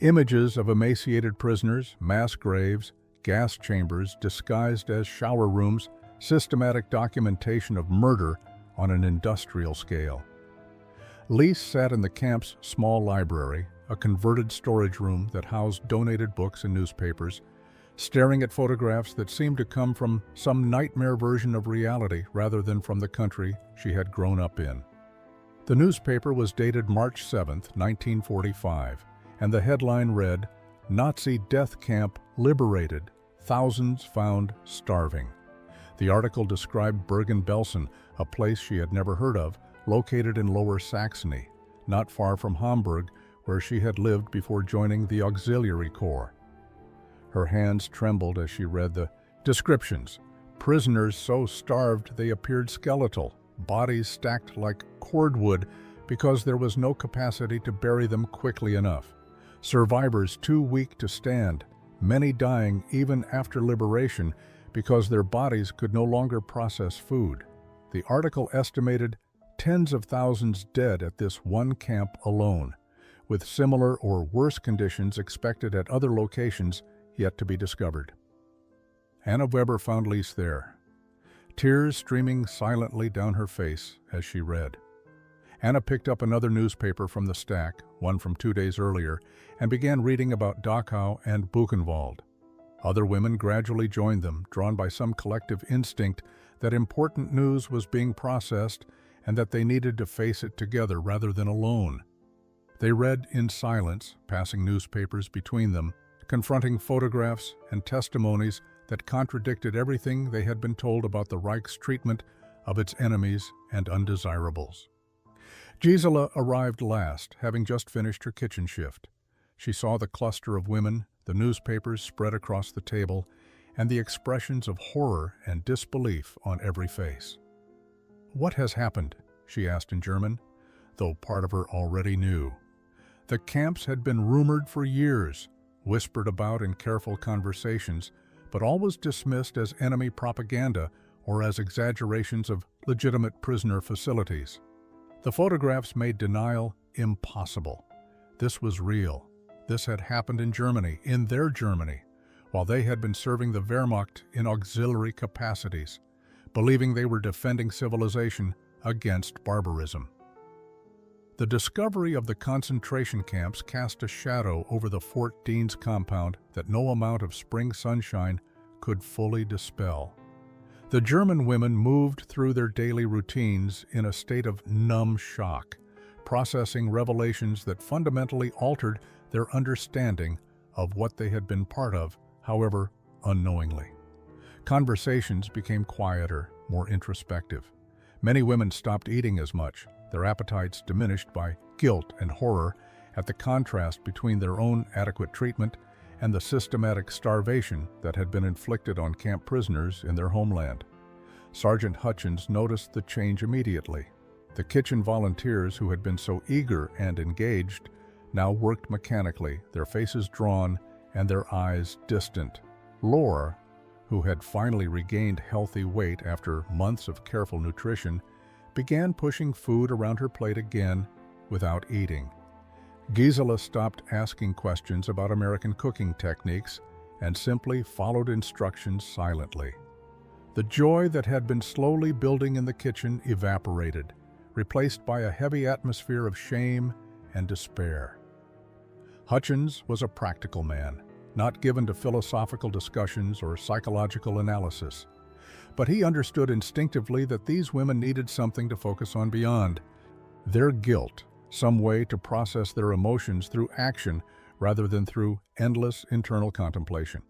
A: Images of emaciated prisoners, mass graves, gas chambers disguised as shower rooms, systematic documentation of murder on an industrial scale. Lise sat in the camp's small library, a converted storage room that housed donated books and newspapers, staring at photographs that seemed to come from some nightmare version of reality rather than from the country she had grown up in. The newspaper was dated March 7, 1945, and the headline read, "Nazi Death Camp Liberated, Thousands Found Starving." The article described Bergen-Belsen, a place she had never heard of, located in Lower Saxony, not far from Hamburg, where she had lived before joining the Auxiliary Corps. Her hands trembled as she read the descriptions. Prisoners so starved they appeared skeletal, bodies stacked like cordwood because there was no capacity to bury them quickly enough. Survivors too weak to stand, many dying even after liberation because their bodies could no longer process food. The article estimated tens of thousands dead at this one camp alone, with similar or worse conditions expected at other locations yet to be discovered. Anna Weber found Lise there, tears streaming silently down her face as she read. Anna picked up another newspaper from the stack, one from 2 days earlier, and began reading about Dachau and Buchenwald. Other women gradually joined them, drawn by some collective instinct that important news was being processed and that they needed to face it together rather than alone. They read in silence, passing newspapers between them, confronting photographs and testimonies that contradicted everything they had been told about the Reich's treatment of its enemies and undesirables. Gisela arrived last, having just finished her kitchen shift. She saw the cluster of women, the newspapers spread across the table, and the expressions of horror and disbelief on every face. "What has happened?" she asked in German, though part of her already knew. The camps had been rumored for years, whispered about in careful conversations, but always dismissed as enemy propaganda or as exaggerations of legitimate prisoner facilities. The photographs made denial impossible. This was real. This had happened in Germany, in their Germany, while they had been serving the Wehrmacht in auxiliary capacities, believing they were defending civilization against barbarism. The discovery of the concentration camps cast a shadow over the Fort Dean's compound that no amount of spring sunshine could fully dispel. The German women moved through their daily routines in a state of numb shock, processing revelations that fundamentally altered their understanding of what they had been part of, however unknowingly. Conversations became quieter, more introspective. Many women stopped eating as much, their appetites diminished by guilt and horror at the contrast between their own adequate treatment and the systematic starvation that had been inflicted on camp prisoners in their homeland. Sergeant Hutchins noticed the change immediately. The kitchen volunteers who had been so eager and engaged now worked mechanically, their faces drawn and their eyes distant. Laura, who had finally regained healthy weight after months of careful nutrition, began pushing food around her plate again without eating. Gisela stopped asking questions about American cooking techniques and simply followed instructions silently. The joy that had been slowly building in the kitchen evaporated, replaced by a heavy atmosphere of shame and despair. Hutchins was a practical man, not given to philosophical discussions or psychological analysis. But he understood instinctively that these women needed something to focus on beyond their guilt, some way to process their emotions through action rather than through endless internal contemplation.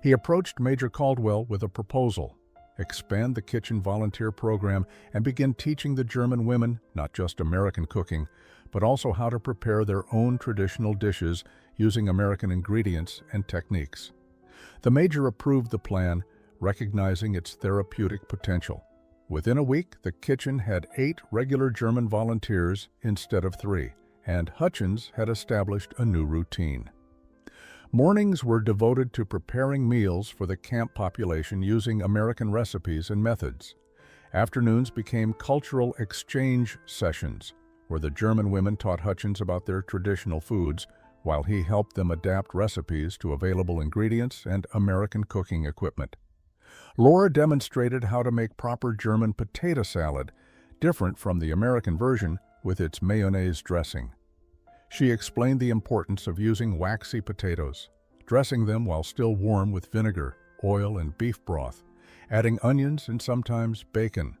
A: He approached Major Caldwell with a proposal: expand the kitchen volunteer program and begin teaching the German women not just American cooking, but also how to prepare their own traditional dishes using American ingredients and techniques. The Major approved the plan, recognizing its therapeutic potential. Within a week, the kitchen had 8 regular German volunteers instead of 3, and Hutchins had established a new routine. Mornings were devoted to preparing meals for the camp population using American recipes and methods. Afternoons became cultural exchange sessions, where the German women taught Hutchins about their traditional foods, while he helped them adapt recipes to available ingredients and American cooking equipment. Laura demonstrated how to make proper German potato salad, different from the American version with its mayonnaise dressing. She explained the importance of using waxy potatoes, dressing them while still warm with vinegar, oil, and beef broth, adding onions and sometimes bacon.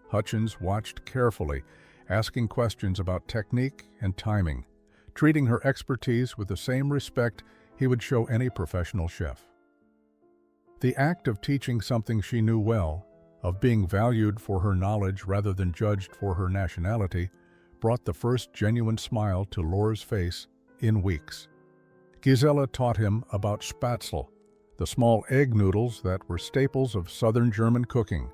A: Hutchins watched carefully, asking questions about technique and timing, treating her expertise with the same respect he would show any professional chef. The act of teaching something she knew well, of being valued for her knowledge rather than judged for her nationality, brought the first genuine smile to Laura's face in weeks. Gisela taught him about spätzle, the small egg noodles that were staples of southern German cooking.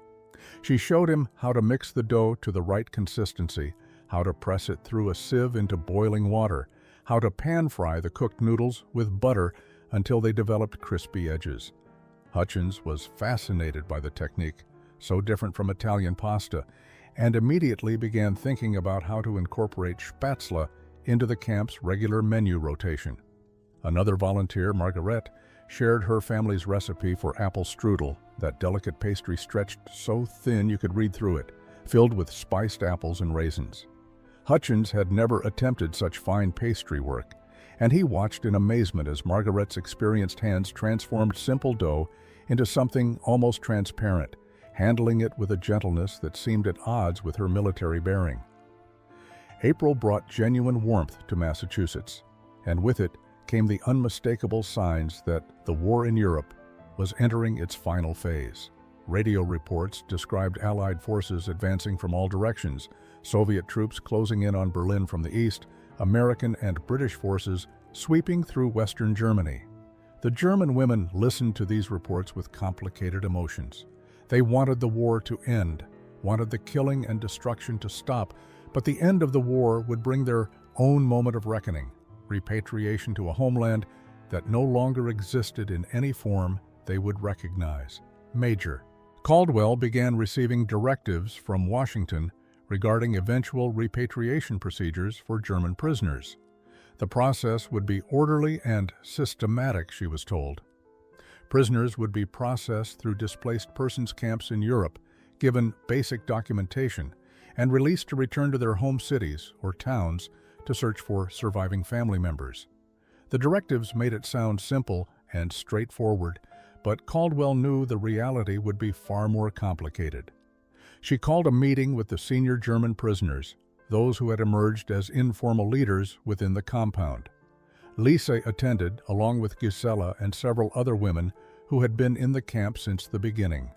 A: She showed him how to mix the dough to the right consistency, how to press it through a sieve into boiling water, how to pan-fry the cooked noodles with butter until they developed crispy edges. Hutchins was fascinated by the technique, so different from Italian pasta, and immediately began thinking about how to incorporate spätzle into the camp's regular menu rotation. Another volunteer, Margaret, shared her family's recipe for apple strudel, that delicate pastry stretched so thin you could read through it, filled with spiced apples and raisins. Hutchins had never attempted such fine pastry work, and he watched in amazement as Margaret's experienced hands transformed simple dough into something almost transparent, handling it with a gentleness that seemed at odds with her military bearing. April brought genuine warmth to Massachusetts, and with it came the unmistakable signs that the war in Europe was entering its final phase. Radio reports described Allied forces advancing from all directions, Soviet troops closing in on Berlin from the east, American and British forces sweeping through Western Germany. The German women listened to these reports with complicated emotions. They wanted the war to end, wanted the killing and destruction to stop, but the end of the war would bring their own moment of reckoning, repatriation to a homeland that no longer existed in any form they would recognize. Major Caldwell began receiving directives from Washington regarding eventual repatriation procedures for German prisoners. The process would be orderly and systematic, she was told. Prisoners would be processed through displaced persons camps in Europe, given basic documentation, and released to return to their home cities or towns to search for surviving family members. The directives made it sound simple and straightforward, but Caldwell knew the reality would be far more complicated. She called a meeting with the senior German prisoners, those who had emerged as informal leaders within the compound. Lise attended, along with Gisela and several other women who had been in the camp since the beginning.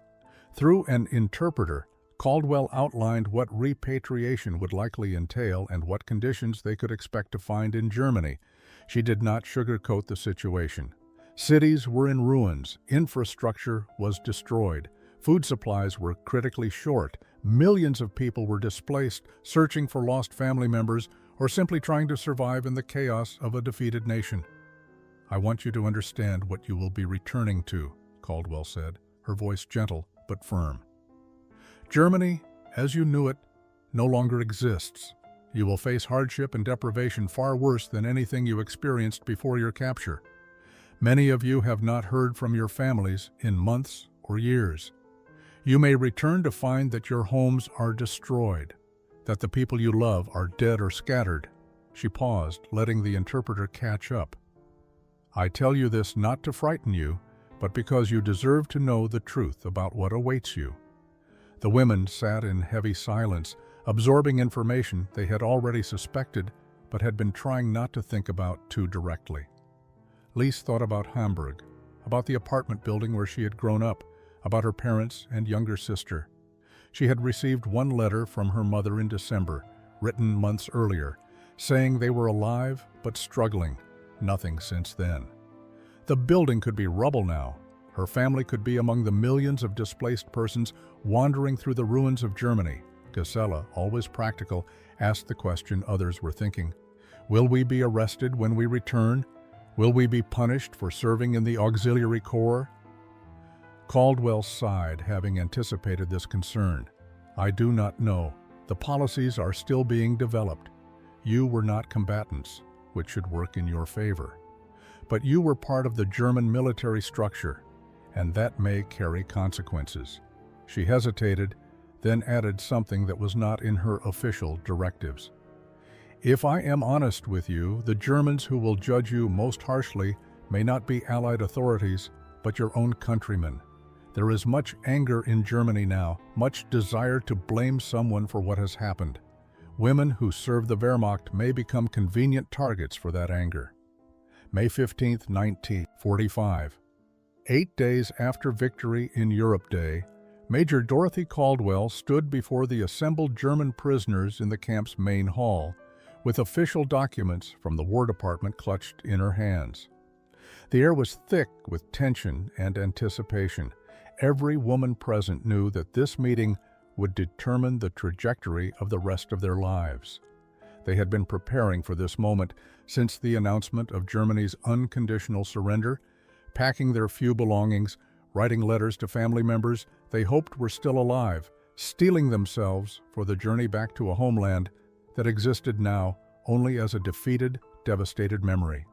A: Through an interpreter, Caldwell outlined what repatriation would likely entail and what conditions they could expect to find in Germany. She did not sugarcoat the situation. Cities were in ruins, infrastructure was destroyed, food supplies were critically short, millions of people were displaced, searching for lost family members, or simply trying to survive in the chaos of a defeated nation. "I want you to understand what you will be returning to," Caldwell said, her voice gentle but firm. "Germany, as you knew it, no longer exists. You will face hardship and deprivation far worse than anything you experienced before your capture. Many of you have not heard from your families in months or years. You may return to find that your homes are destroyed, that the people you love are dead or scattered." She paused, letting the interpreter catch up. "I tell you this not to frighten you, but because you deserve to know the truth about what awaits you." The women sat in heavy silence, absorbing information they had already suspected but had been trying not to think about too directly. Lise thought about Hamburg, about the apartment building where she had grown up, about her parents and younger sister. She had received one letter from her mother in December, written months earlier, saying they were alive but struggling. Nothing since then. The building could be rubble now. Her family could be among the millions of displaced persons wandering through the ruins of Germany. Gisela, always practical, asked the question others were thinking. Will we be arrested when we return? Will we be punished for serving in the auxiliary corps? Caldwell sighed, having anticipated this concern. I do not know. The policies are still being developed. You were not combatants, which should work in your favor. But you were part of the German military structure, and that may carry consequences. She hesitated, then added something that was not in her official directives. If I am honest with you, the Germans who will judge you most harshly may not be Allied authorities, but your own countrymen. There is much anger in Germany now, much desire to blame someone for what has happened. Women who serve the Wehrmacht may become convenient targets for that anger. May 15, 1945. 8 days after Victory in Europe Day, Major Dorothy Caldwell stood before the assembled German prisoners in the camp's main hall, with official documents from the War Department clutched in her hands. The air was thick with tension and anticipation. Every woman present knew that this meeting would determine the trajectory of the rest of their lives. They had been preparing for this moment since the announcement of Germany's unconditional surrender, packing their few belongings, writing letters to family members they hoped were still alive, steeling themselves for the journey back to a homeland that existed now only as a defeated, devastated memory.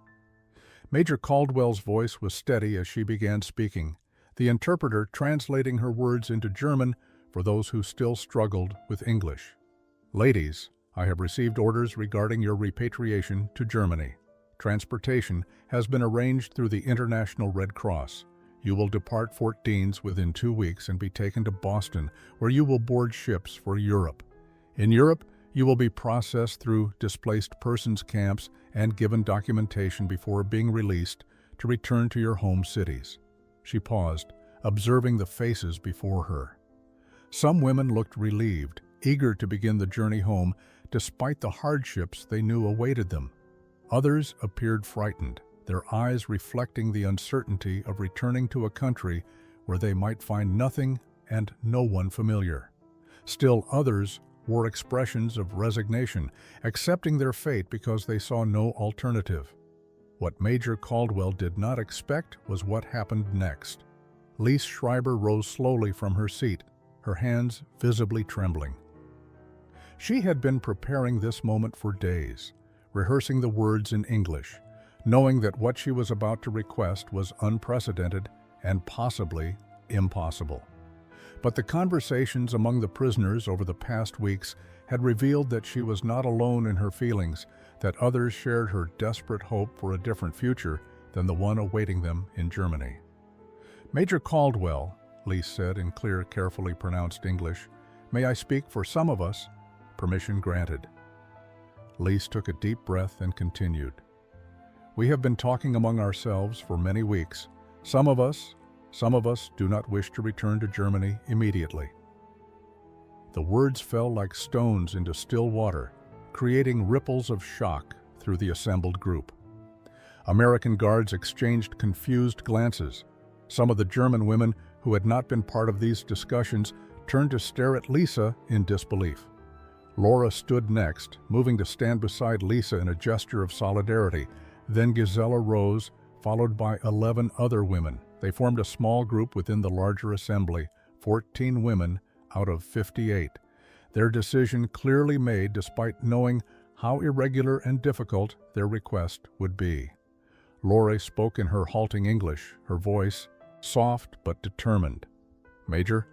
A: Major Caldwell's voice was steady as she began speaking, the interpreter translating her words into German for those who still struggled with English. Ladies, I have received orders regarding your repatriation to Germany. Transportation has been arranged through the International Red Cross. You will depart Fort Deans within 2 weeks and be taken to Boston, where you will board ships for Europe. In Europe, you will be processed through displaced persons camps and given documentation before being released to return to your home cities. She paused, observing the faces before her. Some women looked relieved, eager to begin the journey home despite the hardships they knew awaited them. Others appeared frightened, their eyes reflecting the uncertainty of returning to a country where they might find nothing and no one familiar. Still others wore expressions of resignation, accepting their fate because they saw no alternative. What Major Caldwell did not expect was what happened next. Lise Schreiber rose slowly from her seat, her hands visibly trembling. She had been preparing this moment for days, rehearsing the words in English, knowing that what she was about to request was unprecedented and possibly impossible. But the conversations among the prisoners over the past weeks had revealed that she was not alone in her feelings, that others shared her desperate hope for a different future than the one awaiting them in Germany. "Major Caldwell," Lise said in clear, carefully pronounced English, "may I speak for some of us?" Permission granted. Lise took a deep breath and continued. "We have been talking among ourselves for many weeks. Some of us do not wish to return to Germany immediately." The words fell like stones into still water, creating ripples of shock through the assembled group. American guards exchanged confused glances. Some of the German women who had not been part of these discussions turned to stare at Lisa in disbelief. Laura stood next, moving to stand beside Lisa in a gesture of solidarity. Then Gisela rose, followed by 11 other women. They formed a small group within the larger assembly, 14 women out of 58. Their decision clearly made despite knowing how irregular and difficult their request would be. Laura spoke in her halting English, her voice soft but determined. "Major,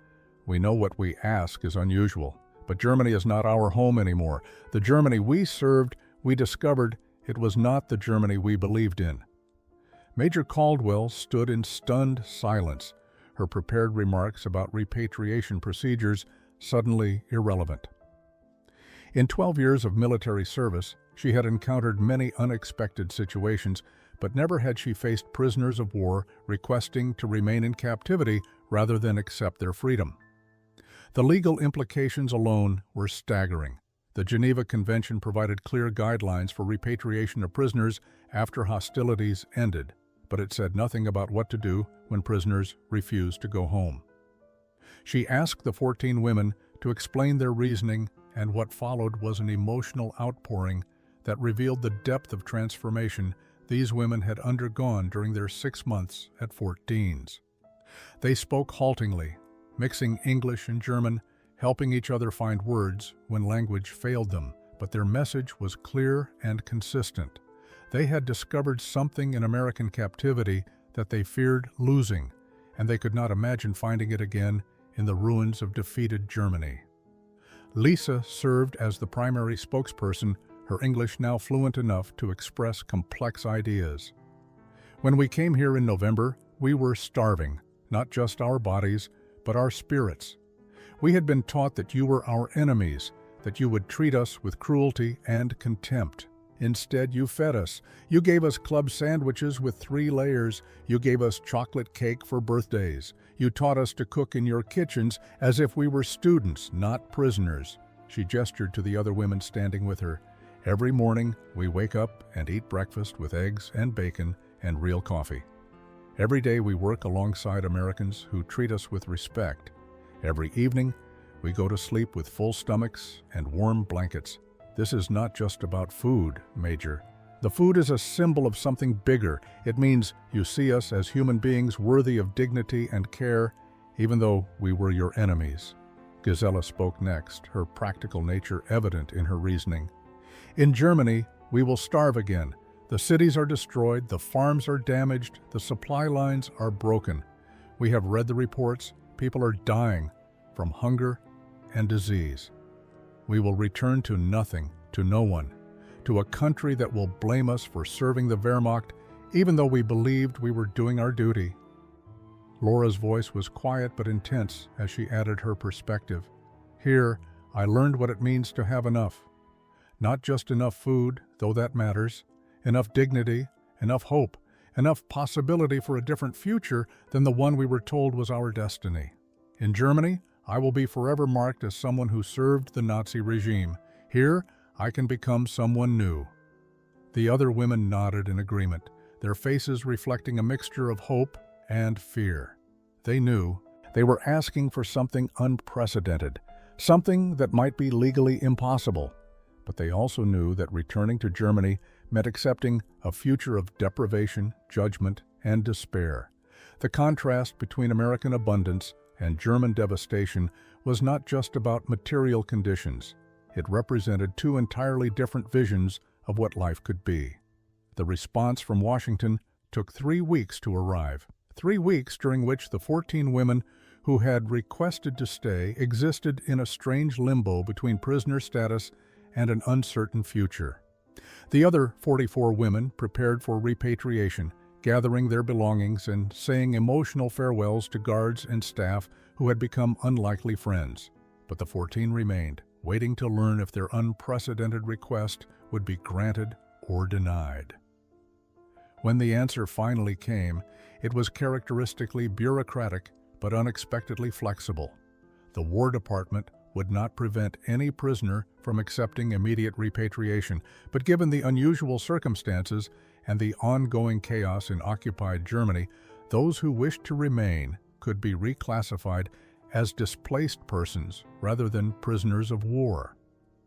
A: we know what we ask is unusual, but Germany is not our home anymore. The Germany we served, we discovered it was not the Germany we believed in." Major Caldwell stood in stunned silence, her prepared remarks about repatriation procedures suddenly irrelevant. In 12 years of military service, she had encountered many unexpected situations, but never had she faced prisoners of war requesting to remain in captivity rather than accept their freedom. The legal implications alone were staggering. The Geneva Convention provided clear guidelines for repatriation of prisoners after hostilities ended, but it said nothing about what to do when prisoners refused to go home. She asked the 14 women to explain their reasoning, and what followed was an emotional outpouring that revealed the depth of transformation these women had undergone during their 6 months at Fort Deans. They spoke haltingly, mixing English and German, helping each other find words when language failed them, but their message was clear and consistent. They had discovered something in American captivity that they feared losing, and they could not imagine finding it again in the ruins of defeated Germany. Lisa served as the primary spokesperson, her English now fluent enough to express complex ideas. "When we came here in November, we were starving, not just our bodies, but our spirits. We had been taught that you were our enemies, that you would treat us with cruelty and contempt. Instead, you fed us. You gave us club sandwiches with 3 layers. You gave us chocolate cake for birthdays. You taught us to cook in your kitchens as if we were students, not prisoners." She gestured to the other women standing with her. "Every morning, we wake up and eat breakfast with eggs and bacon and real coffee. Every day, we work alongside Americans who treat us with respect. Every evening, we go to sleep with full stomachs and warm blankets. This is not just about food, Major. The food is a symbol of something bigger. It means you see us as human beings worthy of dignity and care, even though we were your enemies." Gisela spoke next, her practical nature evident in her reasoning. "In Germany, we will starve again. The cities are destroyed, the farms are damaged, the supply lines are broken. We have read the reports. People are dying from hunger and disease." We will return to nothing, to no one, to a country that will blame us for serving the Wehrmacht, even though we believed we were doing our duty." Laura's voice was quiet but intense as she added her perspective. "Here, I learned what it means to have enough. Not just enough food, though that matters, enough dignity, enough hope, enough possibility for a different future than the one we were told was our destiny. In Germany, I will be forever marked as someone who served the Nazi regime. Here, I can become someone new." The other women nodded in agreement, their faces reflecting a mixture of hope and fear. They knew they were asking for something unprecedented, something that might be legally impossible. But they also knew that returning to Germany meant accepting a future of deprivation, judgment, and despair. The contrast between American abundance and German devastation was not just about material conditions. It represented two entirely different visions of what life could be. The response from Washington took 3 weeks to arrive. 3 weeks during which the 14 women who had requested to stay existed in a strange limbo between prisoner status and an uncertain future. The other 44 women prepared for repatriation, gathering their belongings and saying emotional farewells to guards and staff who had become unlikely friends. But the 14 remained, waiting to learn if their unprecedented request would be granted or denied. When the answer finally came, it was characteristically bureaucratic but unexpectedly flexible. The War Department would not prevent any prisoner from accepting immediate repatriation, but given the unusual circumstances and the ongoing chaos in occupied Germany, those who wished to remain could be reclassified as displaced persons rather than prisoners of war.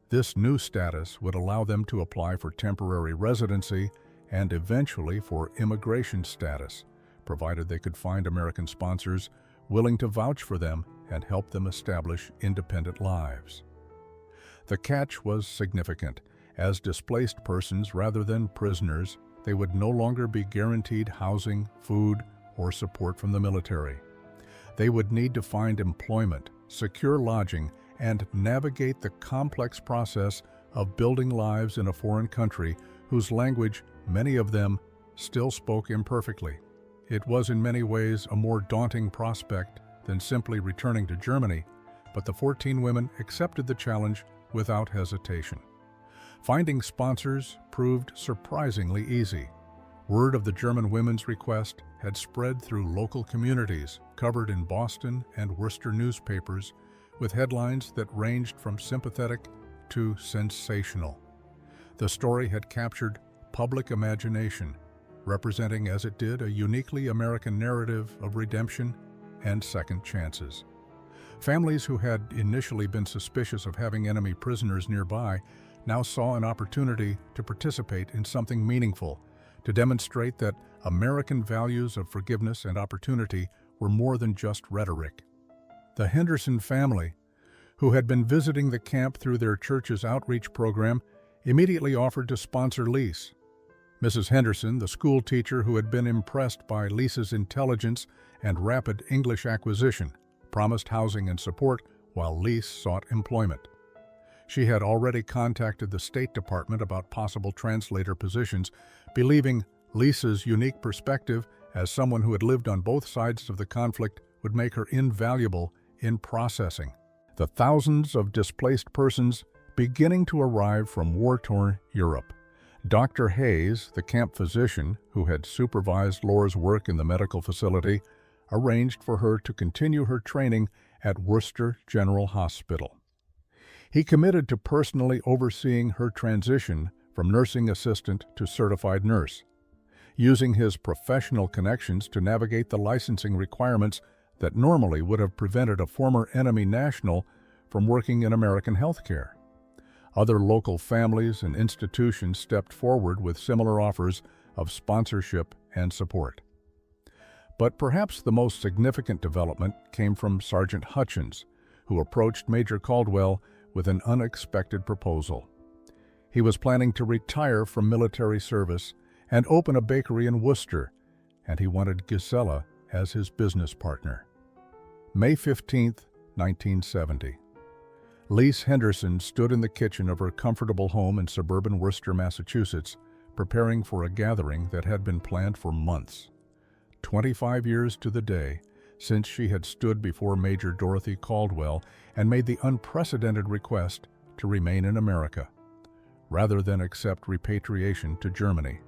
A: This new status would allow them to apply for temporary residency and eventually for immigration status, provided they could find American sponsors willing to vouch for them and help them establish independent lives. The catch was significant. As displaced persons rather than prisoners, they would no longer be guaranteed housing, food, or support from the military. They would need to find employment, secure lodging, and navigate the complex process of building lives in a foreign country whose language many of them still spoke imperfectly. It was in many ways a more daunting prospect than simply returning to Germany, but the 14 women accepted the challenge without hesitation. Finding sponsors proved surprisingly easy. Word of the German women's request had spread through local communities, covered in Boston and Worcester newspapers, with headlines that ranged from sympathetic to sensational. The story had captured public imagination, representing as it did a uniquely American narrative of redemption and second chances. Families who had initially been suspicious of having enemy prisoners nearby now saw an opportunity to participate in something meaningful, to demonstrate that American values of forgiveness and opportunity were more than just rhetoric. The Henderson family, who had been visiting the camp through their church's outreach program, immediately offered to sponsor Lise. Mrs. Henderson, the school teacher who had been impressed by Lisa's intelligence and rapid English acquisition, promised housing and support while Lise sought employment. She had already contacted the State Department about possible translator positions, believing Lisa's unique perspective as someone who had lived on both sides of the conflict would make her invaluable in processing the thousands of displaced persons beginning to arrive from war-torn Europe. Dr. Hayes, the camp physician who had supervised Laura's work in the medical facility, arranged for her to continue her training at Worcester General Hospital. He committed to personally overseeing her transition from nursing assistant to certified nurse, using his professional connections to navigate the licensing requirements that normally would have prevented a former enemy national from working in American healthcare. Other local families and institutions stepped forward with similar offers of sponsorship and support. But perhaps the most significant development came from Sergeant Hutchins, who approached Major Caldwell with an unexpected proposal. He was planning to retire from military service and open a bakery in Worcester, and he wanted Gisela as his business partner. May 15, 1970. Lise Henderson stood in the kitchen of her comfortable home in suburban Worcester, Massachusetts, preparing for a gathering that had been planned for months. 25 years to the day since she had stood before Major Dorothy Caldwell and made the unprecedented request to remain in America, rather than accept repatriation to Germany.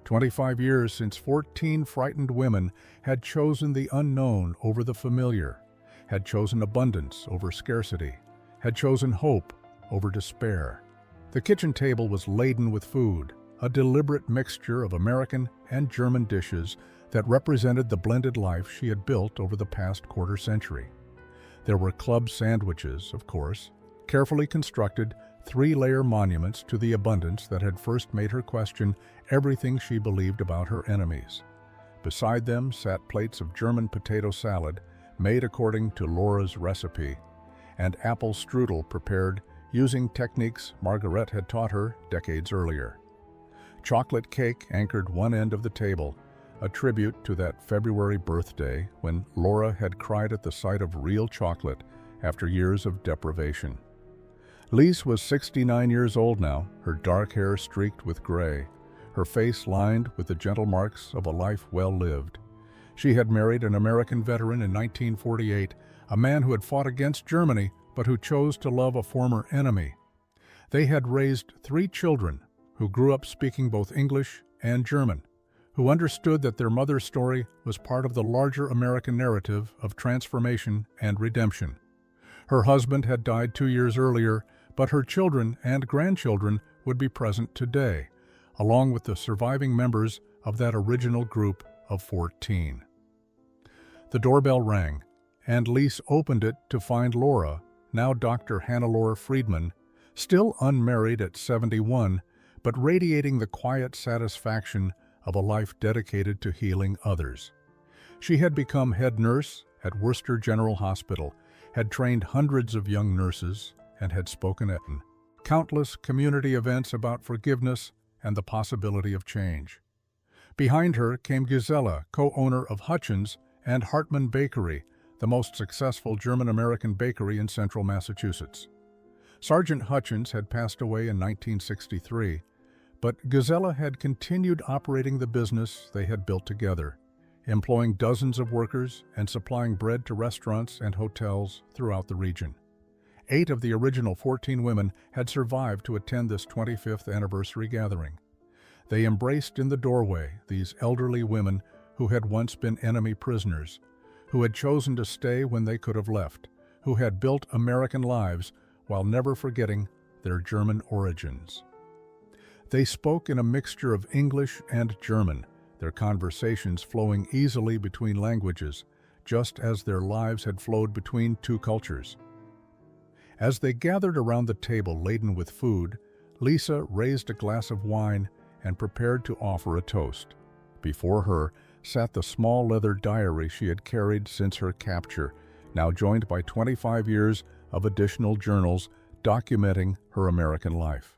A: 25 years since 14 frightened women had chosen the unknown over the familiar, had chosen abundance over scarcity, had chosen hope over despair. The kitchen table was laden with food, a deliberate mixture of American and German dishes that represented the blended life she had built over the past quarter century. There were club sandwiches, of course, carefully constructed, three-layer monuments to the abundance that had first made her question everything she believed about her enemies. Beside them sat plates of German potato salad, made according to Laura's recipe, and apple strudel prepared using techniques Margaret had taught her decades earlier. Chocolate cake anchored one end of the table, a tribute to that February birthday when Laura had cried at the sight of real chocolate after years of deprivation. Lise was 69 years old now, her dark hair streaked with gray, her face lined with the gentle marks of a life well lived. She had married an American veteran in 1948, a man who had fought against Germany but who chose to love a former enemy. They had raised 3 children who grew up speaking both English and German, who understood that their mother's story was part of the larger American narrative of transformation and redemption. Her husband had died 2 years earlier, but her children and grandchildren would be present today, along with the surviving members of that original group of 14. The doorbell rang, and Lise opened it to find Laura, now Dr. Hannelore Friedman, still unmarried at 71, but radiating the quiet satisfaction of a life dedicated to healing others. She had become head nurse at Worcester General Hospital, had trained hundreds of young nurses, and had spoken at countless community events about forgiveness and the possibility of change. Behind her came Gisela, co-owner of Hutchins and Hartman Bakery, the most successful German-American bakery in central Massachusetts. Sergeant Hutchins had passed away in 1963, but Gisela had continued operating the business they had built together, employing dozens of workers and supplying bread to restaurants and hotels throughout the region. 8 of the original 14 women had survived to attend this 25th anniversary gathering. They embraced in the doorway these elderly women who had once been enemy prisoners, who had chosen to stay when they could have left, who had built American lives while never forgetting their German origins. They spoke in a mixture of English and German, their conversations flowing easily between languages, just as their lives had flowed between 2 cultures. As they gathered around the table laden with food, Lisa raised a glass of wine and prepared to offer a toast. Before her sat the small leather diary she had carried since her capture, now joined by 25 years of additional journals documenting her American life.